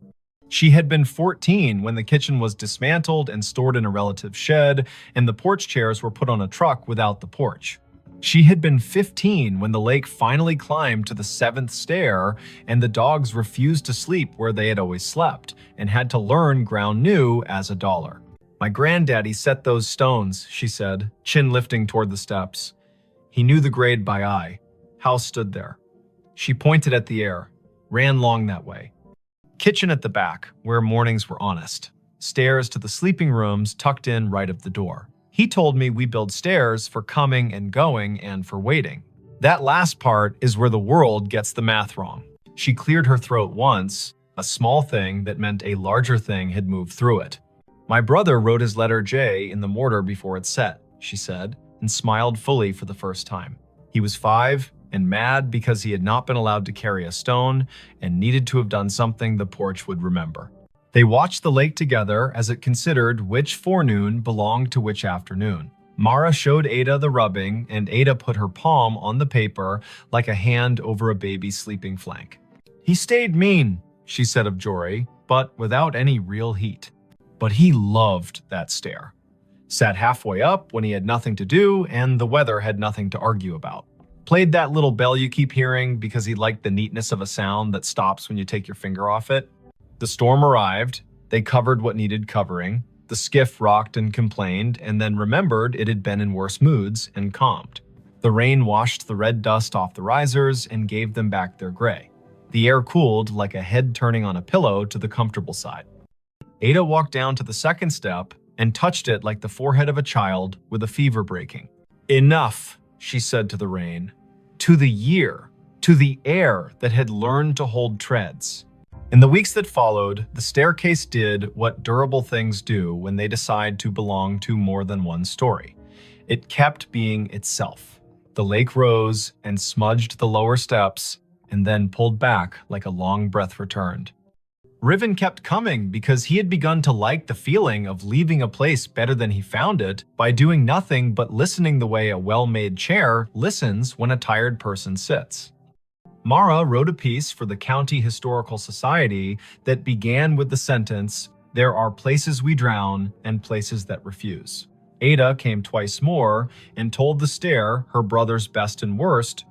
She had been 14 when the kitchen was dismantled and stored in a relative's shed, and the porch chairs were put on a truck without the porch. She had been 15 when the lake finally climbed to the 7th stair and the dogs refused to sleep where they had always slept and had to learn ground new as a dollar. "My granddaddy set those stones," she said, chin lifting toward the steps. He knew the grade by eye. House stood there. She pointed at the air, ran long that way. Kitchen at the back, where mornings were honest. Stairs to the sleeping rooms tucked in right of the door. He told me we build stairs for coming and going and for waiting. That last part is where the world gets the math wrong. She cleared her throat once, a small thing that meant a larger thing had moved through it. "My brother wrote his letter J in the mortar before it set," she said, and smiled fully for the first time. He was 5 and mad because he had not been allowed to carry a stone and needed to have done something the porch would remember. They watched the lake together as it considered which forenoon belonged to which afternoon. Mara showed Ada the rubbing, and Ada put her palm on the paper like a hand over a baby's sleeping flank. "He stayed mean," she said of Jory, but without any real heat. But he loved that stair. Sat halfway up when he had nothing to do and the weather had nothing to argue about. Played that little bell you keep hearing because he liked the neatness of a sound that stops when you take your finger off it. The storm arrived, they covered what needed covering, the skiff rocked and complained, and then remembered it had been in worse moods and calmed. The rain washed the red dust off the risers and gave them back their gray. The air cooled like a head turning on a pillow to the comfortable side. Ada walked down to the second step and touched it like the forehead of a child with a fever breaking. "Enough," she said to the rain, to the year, to the air that had learned to hold treads. In the weeks that followed, the staircase did what durable things do when they decide to belong to more than one story. It kept being itself. The lake rose and smudged the lower steps and then pulled back like a long breath returned. Riven kept coming because he had begun to like the feeling of leaving a place better than he found it by doing nothing but listening the way a well-made chair listens when a tired person sits. Mara wrote a piece for the County Historical Society that began with the sentence, "There are places we drown and places that refuse." Ada came twice more and told the stair her brother's best and worst.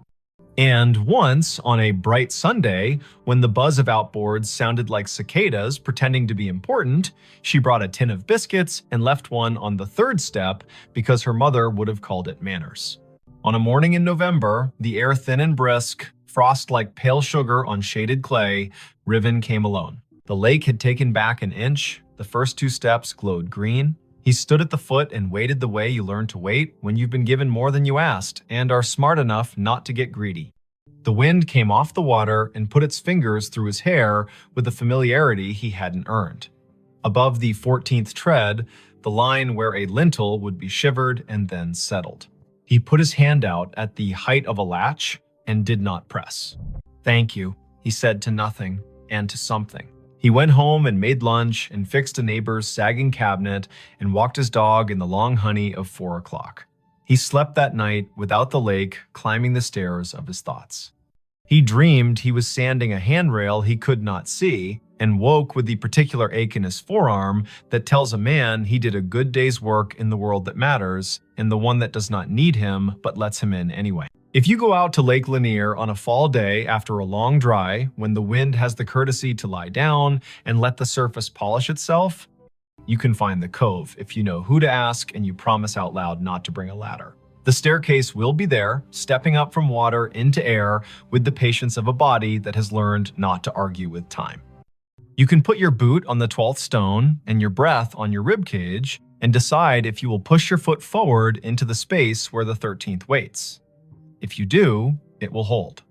And once, on a bright Sunday, when the buzz of outboards sounded like cicadas pretending to be important, she brought a tin of biscuits and left one on the 3rd step because her mother would have called it manners. On a morning in November, the air thin and brisk, frost like pale sugar on shaded clay, Riven came alone. The lake had taken back an inch, the first 2 steps glowed green. He stood at the foot and waited the way you learn to wait when you've been given more than you asked and are smart enough not to get greedy. The wind came off the water and put its fingers through his hair with a familiarity he hadn't earned. Above the 14th tread, the line where a lintel would be shivered and then settled. He put his hand out at the height of a latch and did not press. "Thank you," he said to nothing and to something. He went home and made lunch and fixed a neighbor's sagging cabinet and walked his dog in the long honey of 4 o'clock. He slept that night without the lake climbing the stairs of his thoughts. He dreamed he was sanding a handrail he could not see and woke with the particular ache in his forearm that tells a man he did a good day's work in the world that matters and the one that does not need him but lets him in anyway. If you go out to Lake Lanier on a fall day after a long dry, when the wind has the courtesy to lie down and let the surface polish itself, you can find the cove if you know who to ask and you promise out loud not to bring a ladder. The staircase will be there, stepping up from water into air with the patience of a body that has learned not to argue with time. You can put your boot on the 12th stone and your breath on your rib cage and decide if you will push your foot forward into the space where the 13th waits. If you do, it will hold.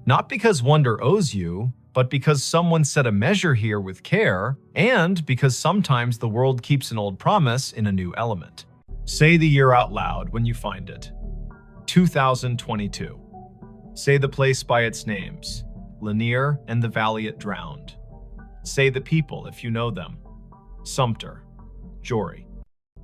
Not because wonder owes you, but because someone set a measure here with care, and because sometimes the world keeps an old promise in a new element. Say the year out loud when you find it. 2022. Say the place by its names, Lanier and the valley it drowned. Say the people if you know them, Sumter, Jory.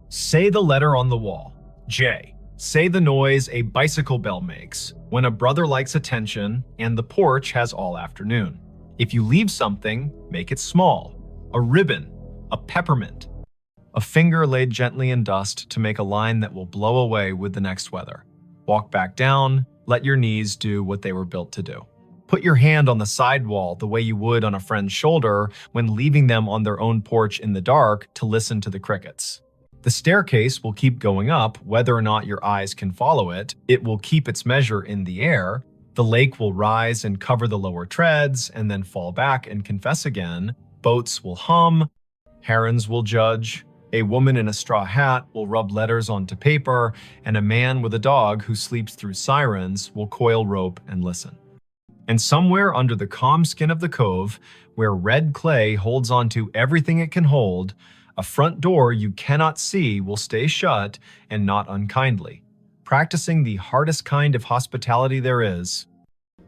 Say the letter on the wall, J. Say the noise a bicycle bell makes when a brother likes attention and the porch has all afternoon. If you leave something, make it small, a ribbon, a peppermint, a finger laid gently in dust to make a line that will blow away with the next weather. Walk back down, let your knees do what they were built to do. Put your hand on the sidewall the way you would on a friend's shoulder when leaving them on their own porch in the dark to listen to the crickets. The staircase will keep going up whether or not your eyes can follow it. It will keep its measure in the air. The lake will rise and cover the lower treads and then fall back and confess again. Boats will hum. Herons will judge. A woman in a straw hat will rub letters onto paper, and a man with a dog who sleeps through sirens will coil rope and listen. And somewhere under the calm skin of the cove, where red clay holds onto everything it can hold, a front door you cannot see will stay shut and not unkindly, practicing the hardest kind of hospitality there is,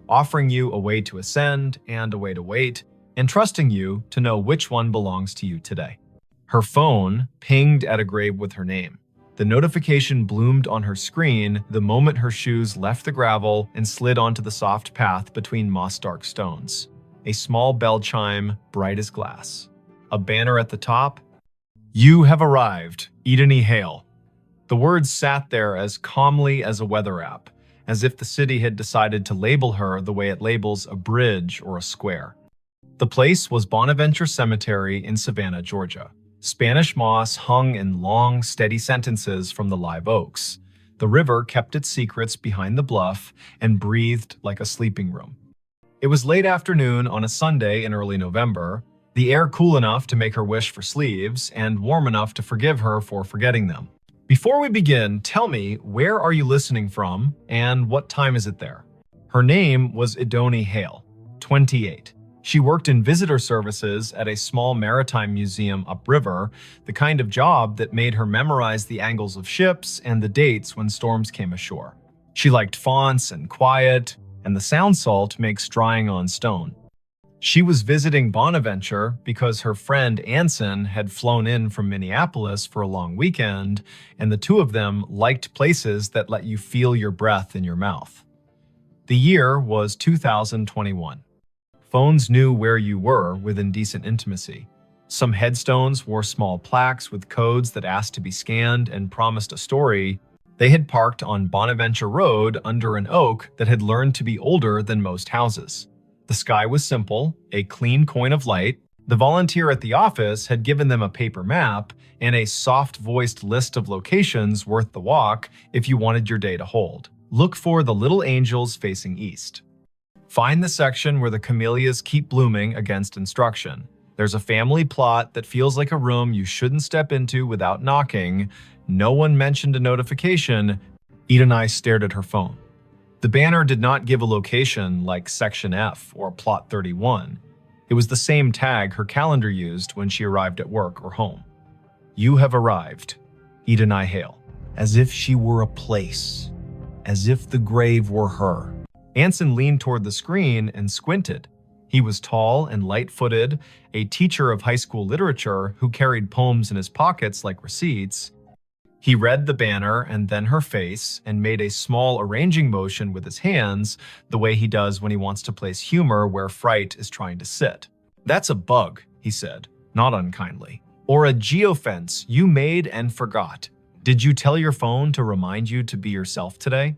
offering you a way to ascend and a way to wait, and trusting you to know which one belongs to you today. Her phone pinged at a grave with her name. The notification bloomed on her screen the moment her shoes left the gravel and slid onto the soft path between moss-dark stones. A small bell chime, bright as glass. A banner at the top. You have arrived, Eden E. Hale. The words sat there as calmly as a weather app, as if the city had decided to label her the way it labels a bridge or a square. The place was Bonaventure Cemetery in Savannah, Georgia. Spanish moss hung in long, steady sentences from the live oaks. The river kept its secrets behind the bluff and breathed like a sleeping room. It was late afternoon on a Sunday in early November, the air cool enough to make her wish for sleeves and warm enough to forgive her for forgetting them. Before we begin, tell me, where are you listening from and what time is it there? Her name was Idoni Hale, 28. She worked in visitor services at a small maritime museum upriver, the kind of job that made her memorize the angles of ships and the dates when storms came ashore. She liked fonts and quiet, and the sound salt makes drying on stone. She was visiting Bonaventure because her friend Anson had flown in from Minneapolis for a long weekend, and the two of them liked places that let you feel your breath in your mouth. The year was 2021. Phones knew where you were within decent intimacy. Some headstones wore small plaques with codes that asked to be scanned and promised a story. They had parked on Bonaventure Road under an oak that had learned to be older than most houses. The sky was simple, a clean coin of light. The volunteer at the office had given them a paper map and a soft-voiced list of locations worth the walk if you wanted your day to hold. Look for the little angels facing east. Find the section where the camellias keep blooming against instruction. There's a family plot that feels like a room you shouldn't step into without knocking. No one mentioned a notification. Eden stared at her phone. The banner did not give a location like Section F or Plot 31. It was the same tag her calendar used when she arrived at work or home. You have arrived, Eden Hale. As if she were a place. As if the grave were her. Anson leaned toward the screen and squinted. He was tall and light-footed, a teacher of high school literature who carried poems in his pockets like receipts. He read the banner and then her face and made a small arranging motion with his hands, the way he does when he wants to place humor where fright is trying to sit. That's a bug, he said, not unkindly. Or a geofence you made and forgot. Did you tell your phone to remind you to be yourself today?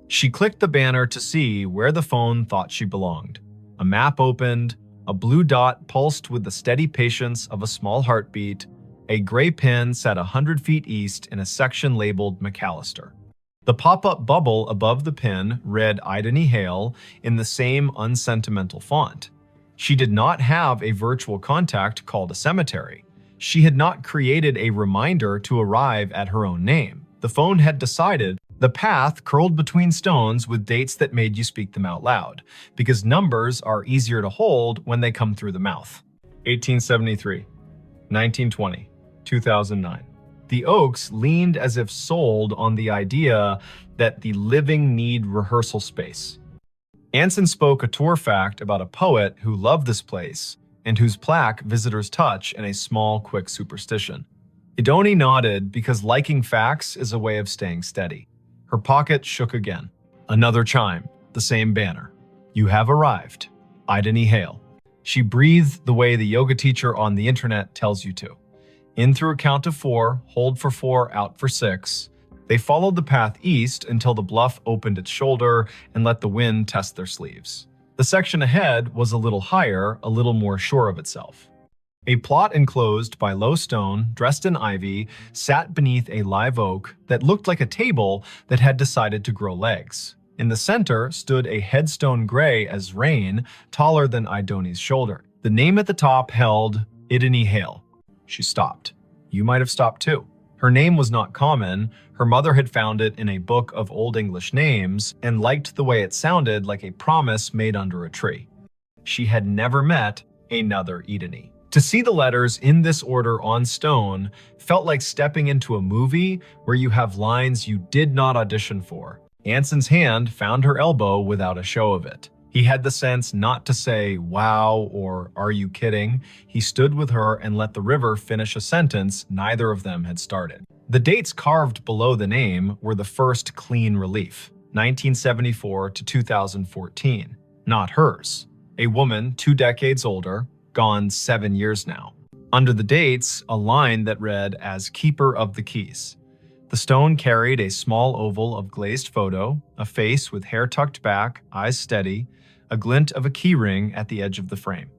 She clicked the banner to see where the phone thought she belonged. A map opened, a blue dot pulsed with the steady patience of a small heartbeat. A gray pin sat 100 feet east in a section labeled McAllister. The pop-up bubble above the pin read Idany Hale in the same unsentimental font. She did not have a virtual contact called a cemetery. She had not created a reminder to arrive at her own name. The phone had decided the path curled between stones with dates that made you speak them out loud, because numbers are easier to hold when they come through the mouth. 1873, 1920, 2009. The Oaks leaned as if sold on the idea that the living need rehearsal space. Anson spoke a tour fact about a poet who loved this place and whose plaque visitors touch in a small, quick superstition. Idoni nodded because liking facts is a way of staying steady. Her pocket shook again. Another chime, the same banner. You have arrived. Idany Hale. She breathed the way the yoga teacher on the internet tells you to. In through a count of 4, hold for 4, out for 6. They followed the path east until the bluff opened its shoulder and let the wind test their sleeves. The section ahead was a little higher, a little more sure of itself. A plot enclosed by low stone, dressed in ivy, sat beneath a live oak that looked like a table that had decided to grow legs. In the center stood a headstone gray as rain, taller than Idoni's shoulder. The name at the top held Idany Hale. She stopped. You might have stopped too. Her name was not common. Her mother had found it in a book of Old English names and liked the way it sounded like a promise made under a tree. She had never met another Idany. To see the letters in this order on stone felt like stepping into a movie where you have lines you did not audition for. Anson's hand found her elbow without a show of it. He had the sense not to say, wow, or are you kidding? He stood with her and let the river finish a sentence neither of them had started. The dates carved below the name were the first clean relief, 1974 to 2014, not hers. A woman 2 decades older, gone 7 years now. Under the dates, a line that read as Keeper of the Keys. The stone carried a small oval of glazed photo, a face with hair tucked back, eyes steady, a glint of a keyring at the edge of the frame.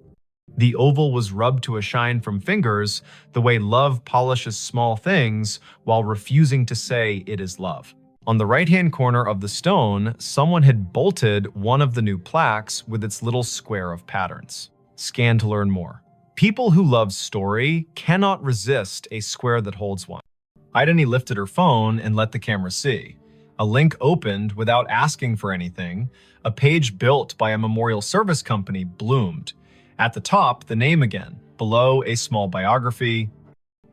The oval was rubbed to a shine from fingers, the way love polishes small things while refusing to say it is love. On the right-hand corner of the stone, someone had bolted one of the new plaques with its little square of patterns. Scan to learn more. People who love story cannot resist a square that holds one. Idany lifted her phone and let the camera see. A link opened without asking for anything. A page built by a memorial service company bloomed. At the top, the name again. Below, a small biography.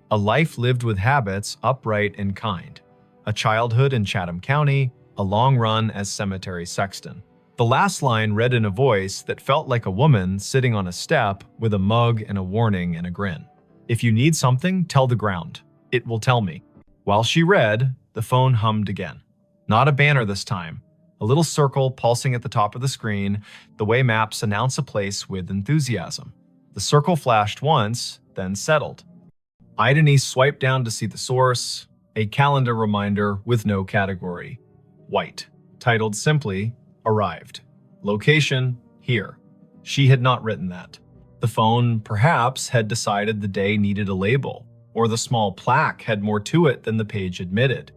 A life lived with habits, upright and kind. A childhood in Chatham County. A long run as cemetery sexton. The last line read in a voice that felt like a woman sitting on a step with a mug and a warning and a grin. If you need something, tell the ground. It will tell me. While she read, the phone hummed again. Not a banner this time. A little circle pulsing at the top of the screen, the way maps announce a place with enthusiasm. The circle flashed once, then settled. Idany swiped down to see the source, a calendar reminder with no category. White, titled simply, Arrived. Location, here. She had not written that. The phone, perhaps, had decided the day needed a label, or the small plaque had more to it than the page admitted.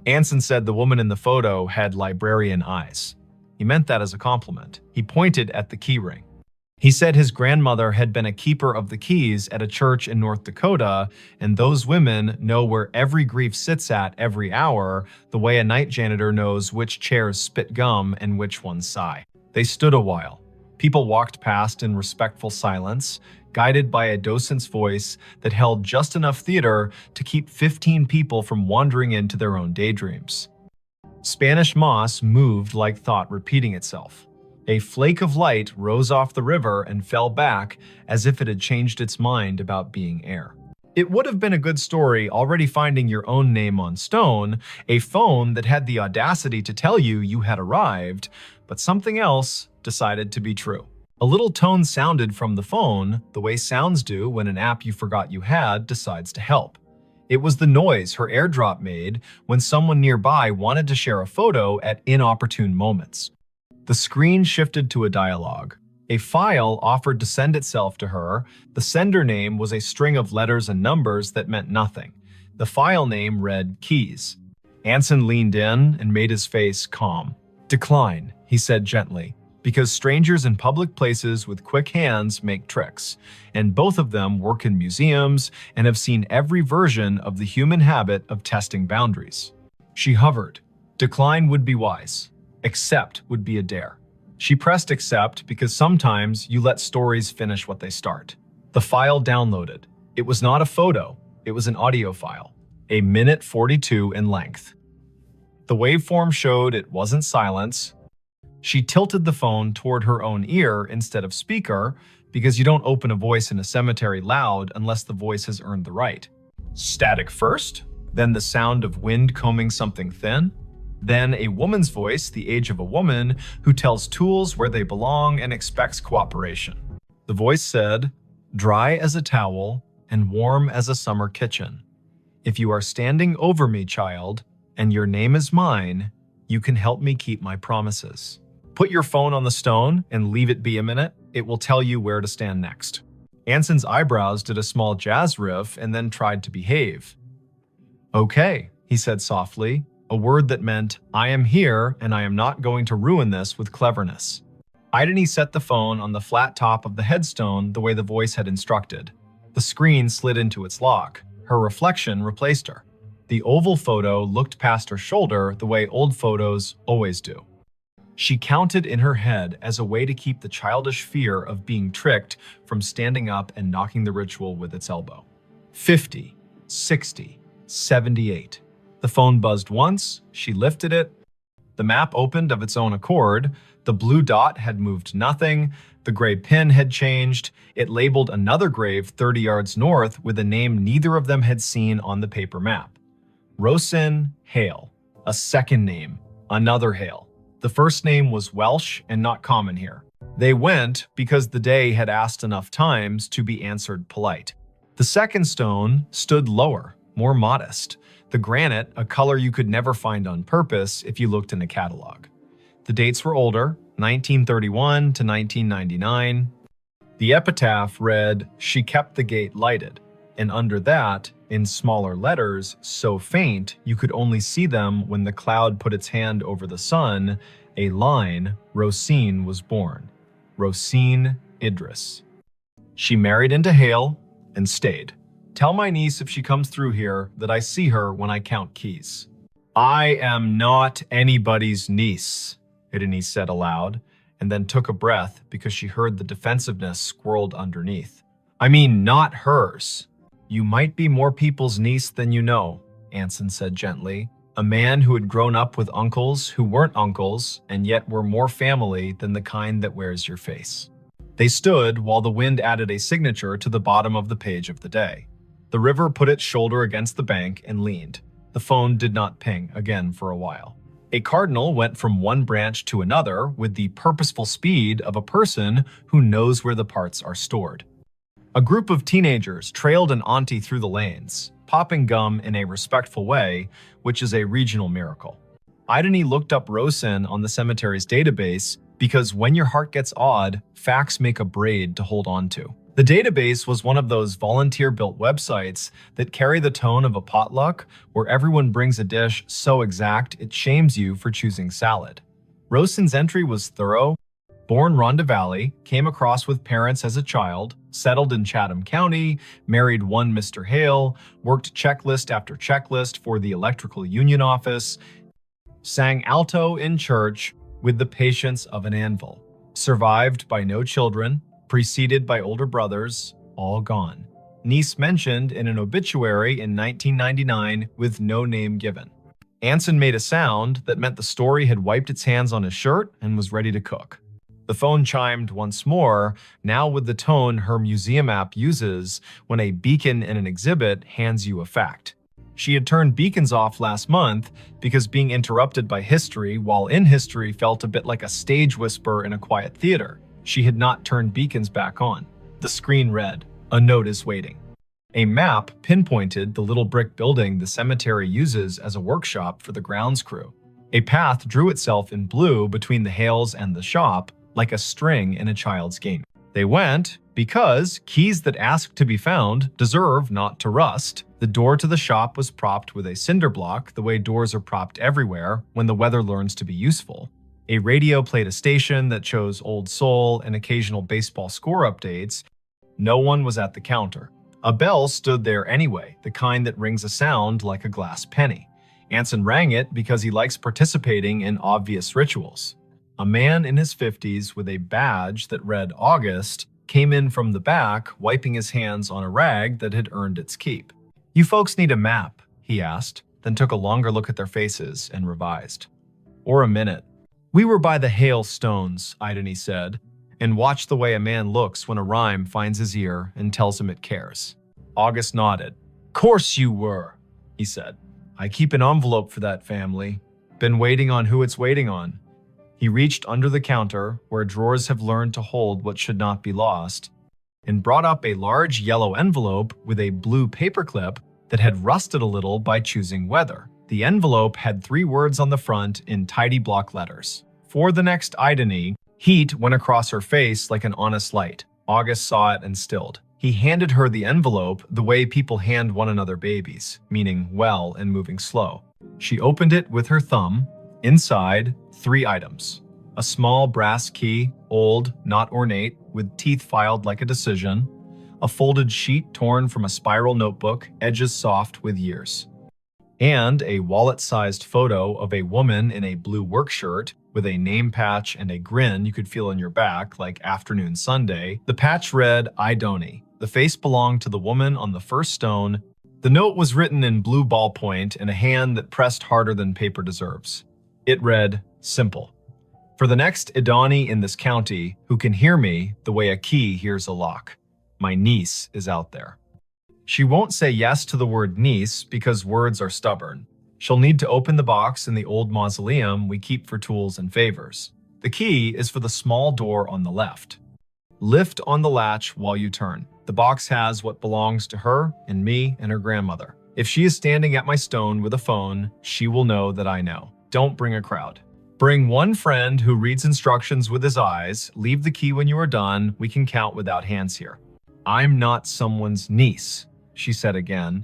Anson said the woman in the photo had librarian eyes. He meant that as a compliment. He pointed at the keyring. He said his grandmother had been a keeper of the keys at a church in North Dakota, and those women know where every grief sits at every hour, the way a night janitor knows which chairs spit gum and which ones sigh. They stood a while. People walked past in respectful silence, guided by a docent's voice that held just enough theater to keep 15 people from wandering into their own daydreams. Spanish moss moved like thought repeating itself. A flake of light rose off the river and fell back as if it had changed its mind about being air. It would have been a good story already finding your own name on stone, a phone that had the audacity to tell you you had arrived, but something else decided to be true. A little tone sounded from the phone, the way sounds do when an app you forgot you had decides to help. It was the noise her AirDrop made when someone nearby wanted to share a photo at inopportune moments. The screen shifted to a dialogue. A file offered to send itself to her. The sender name was a string of letters and numbers that meant nothing. The file name read Keys. Anson leaned in and made his face calm. "Decline," he said gently, "because strangers in public places with quick hands make tricks, and both of them work in museums and have seen every version of the human habit of testing boundaries." She hovered. Decline would be wise. Accept would be a dare. She pressed accept because sometimes you let stories finish what they start. The file downloaded. It was not a photo, it was an audio file, a minute 42 in length. The waveform showed it wasn't silence. She tilted the phone toward her own ear instead of speaker because you don't open a voice in a cemetery loud unless the voice has earned the right. Static first, then the sound of wind combing something thin, then a woman's voice, the age of a woman, who tells tools where they belong and expects cooperation. The voice said, "Dry as a towel and warm as a summer kitchen. If you are standing over me, child, and your name is mine, you can help me keep my promises. Put your phone on the stone and leave it be a minute. It will tell you where to stand next." Anson's eyebrows did a small jazz riff and then tried to behave. "Okay," he said softly, a word that meant, "I am here and I am not going to ruin this with cleverness." Ideni set the phone on the flat top of the headstone the way the voice had instructed. The screen slid into its lock. Her reflection replaced her. The oval photo looked past her shoulder the way old photos always do. She counted in her head as a way to keep the childish fear of being tricked from standing up and knocking the ritual with its elbow. 50, 60, 78. The phone buzzed once, she lifted it. The map opened of its own accord. The blue dot had moved nothing. The gray pin had changed. It labeled another grave 30 yards north with a name neither of them had seen on the paper map. Rosin Hale. A second name. Another Hale. The first name was Welsh and not common here. They went because the day had asked enough times to be answered polite. The second stone stood lower, more modest. The granite, a color you could never find on purpose if you looked in a catalog. The dates were older, 1931 to 1999. The epitaph read, "She kept the gate lighted," and under that, in smaller letters, so faint you could only see them when the cloud put its hand over the sun, a line, Rosine was born. Rosine Idris. She married into Hale and stayed. Tell my niece if she comes through here that I see her when I count keys. I am not anybody's niece, Ideni said aloud, and then took a breath because she heard the defensiveness squirreled underneath. I mean, not hers. You might be more people's niece than you know, Anson said gently, a man who had grown up with uncles who weren't uncles and yet were more family than the kind that wears your face. They stood while the wind added a signature to the bottom of the page of the day. The river put its shoulder against the bank and leaned. The phone did not ping again for a while. A cardinal went from one branch to another with the purposeful speed of a person who knows where the parts are stored. A group of teenagers trailed an auntie through the lanes, popping gum in a respectful way, which is a regional miracle. Ideni looked up Rosin on the cemetery's database because when your heart gets odd, facts make a braid to hold on to. The database was one of those volunteer-built websites that carry the tone of a potluck where everyone brings a dish so exact it shames you for choosing salad. Rosin's entry was thorough. Born Rhonda Valley, came across with parents as a child, settled in Chatham County, married one Mr. Hale, worked checklist after checklist for the electrical union office, sang alto in church with the patience of an anvil, survived by no children, preceded by older brothers, all gone. Niece mentioned in an obituary in 1999 with no name given. Anson made a sound that meant the story had wiped its hands on his shirt and was ready to cook. The phone chimed once more, now with the tone her museum app uses when a beacon in an exhibit hands you a fact. She had turned beacons off last month because being interrupted by history while in history felt a bit like a stage whisper in a quiet theater. She had not turned beacons back on. The screen read, "A note is waiting." A map pinpointed the little brick building the cemetery uses as a workshop for the grounds crew. A path drew itself in blue between the Hales and the shop, like a string in a child's game. They went, Because keys that ask to be found deserve not to rust, the door to the shop was propped with a cinder block the way doors are propped everywhere when the weather learns to be useful. A radio played a station that chose old soul and occasional baseball score updates. No one was at the counter. A bell stood there anyway, the kind that rings a sound like a glass penny. Anson rang it because he likes participating in obvious rituals. A man in his 50s with a badge that read August came in from the back, wiping his hands on a rag that had earned its keep. "You folks need a map?" he asked, then took a longer look at their faces and revised. "Or a minute." "We were by the hailstones," Idony said, and watched the way a man looks when a rhyme finds his ear and tells him it cares. August nodded. "Course you were," he said. "I keep an envelope for that family. Been waiting on who it's waiting on." He reached under the counter, where drawers have learned to hold what should not be lost, and brought up a large yellow envelope with a blue paperclip that had rusted a little by choosing weather. The envelope had 3 words on the front in tidy block letters. For the next Idony, heat went across her face like an honest light. August saw it and stilled. He handed her the envelope the way people hand one another babies, meaning well and moving slow. She opened it with her thumb. Inside, 3 items. A small brass key, old, not ornate, with teeth filed like a decision. A folded sheet torn from a spiral notebook, edges soft with years. And a wallet-sized photo of a woman in a blue work shirt with a name patch and a grin you could feel in your back like afternoon Sunday. The patch read, "Idony." The face belonged to the woman on the first stone. The note was written in blue ballpoint in a hand that pressed harder than paper deserves. It read, "Simple. For the next Idony in this county who can hear me the way a key hears a lock. My niece is out there." She won't say yes to the word niece because words are stubborn. She'll need to open the box in the old mausoleum we keep for tools and favors. The key is for the small door on the left. Lift on the latch while you turn. The box has what belongs to her and me and her grandmother. If she is standing at my stone with a phone, she will know that I know. Don't bring a crowd. Bring one friend who reads instructions with his eyes. Leave the key when you are done. We can count without hands here. "I'm not someone's niece," she said again,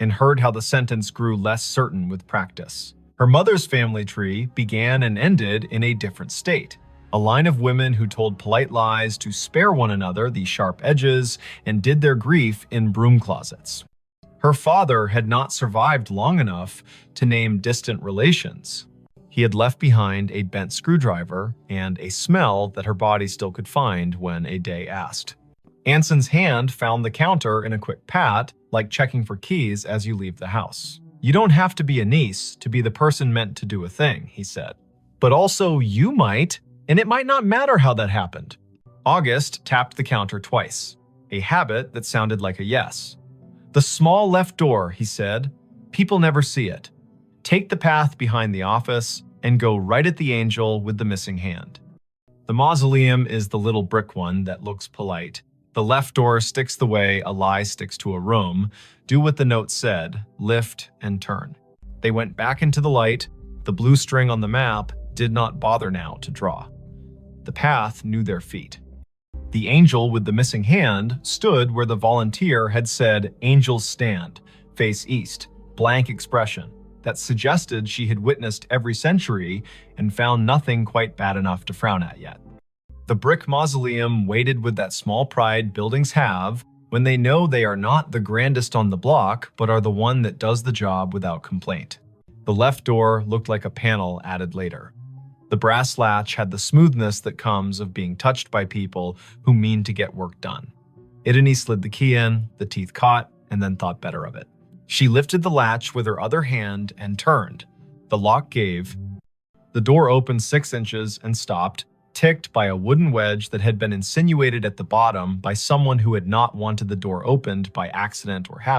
and heard how the sentence grew less certain with practice. Her mother's family tree began and ended in a different state. A line of women who told polite lies to spare one another the sharp edges and did their grief in broom closets. Her father had not survived long enough to name distant relations. He had left behind a bent screwdriver and a smell that her body still could find when a day asked. Anson's hand found the counter in a quick pat, like checking for keys as you leave the house. "You don't have to be a niece to be the person meant to do a thing," he said. "But also you might, and it might not matter how that happened." August tapped the counter twice, a habit that sounded like a yes. "The small left door," he said. "People never see it. Take the path behind the office and go right at the angel with the missing hand." The mausoleum is the little brick one that looks polite. The left door sticks the way a lie sticks to a room. Do what the note said, lift and turn. They went back into the light. The blue string on the map did not bother now to draw. The path knew their feet. The angel with the missing hand stood where the volunteer had said, "Angels stand, face east," blank expression that suggested she had witnessed every century and found nothing quite bad enough to frown at yet. The brick mausoleum waited with that small pride buildings have when they know they are not the grandest on the block, but are the one that does the job without complaint. The left door looked like a panel added later. The brass latch had the smoothness that comes of being touched by people who mean to get work done. Idony slid the key in, the teeth caught, and then thought better of it. She lifted the latch with her other hand and turned. The lock gave. The door opened 6 inches and stopped, ticked by a wooden wedge that had been insinuated at the bottom by someone who had not wanted the door opened by accident or habit.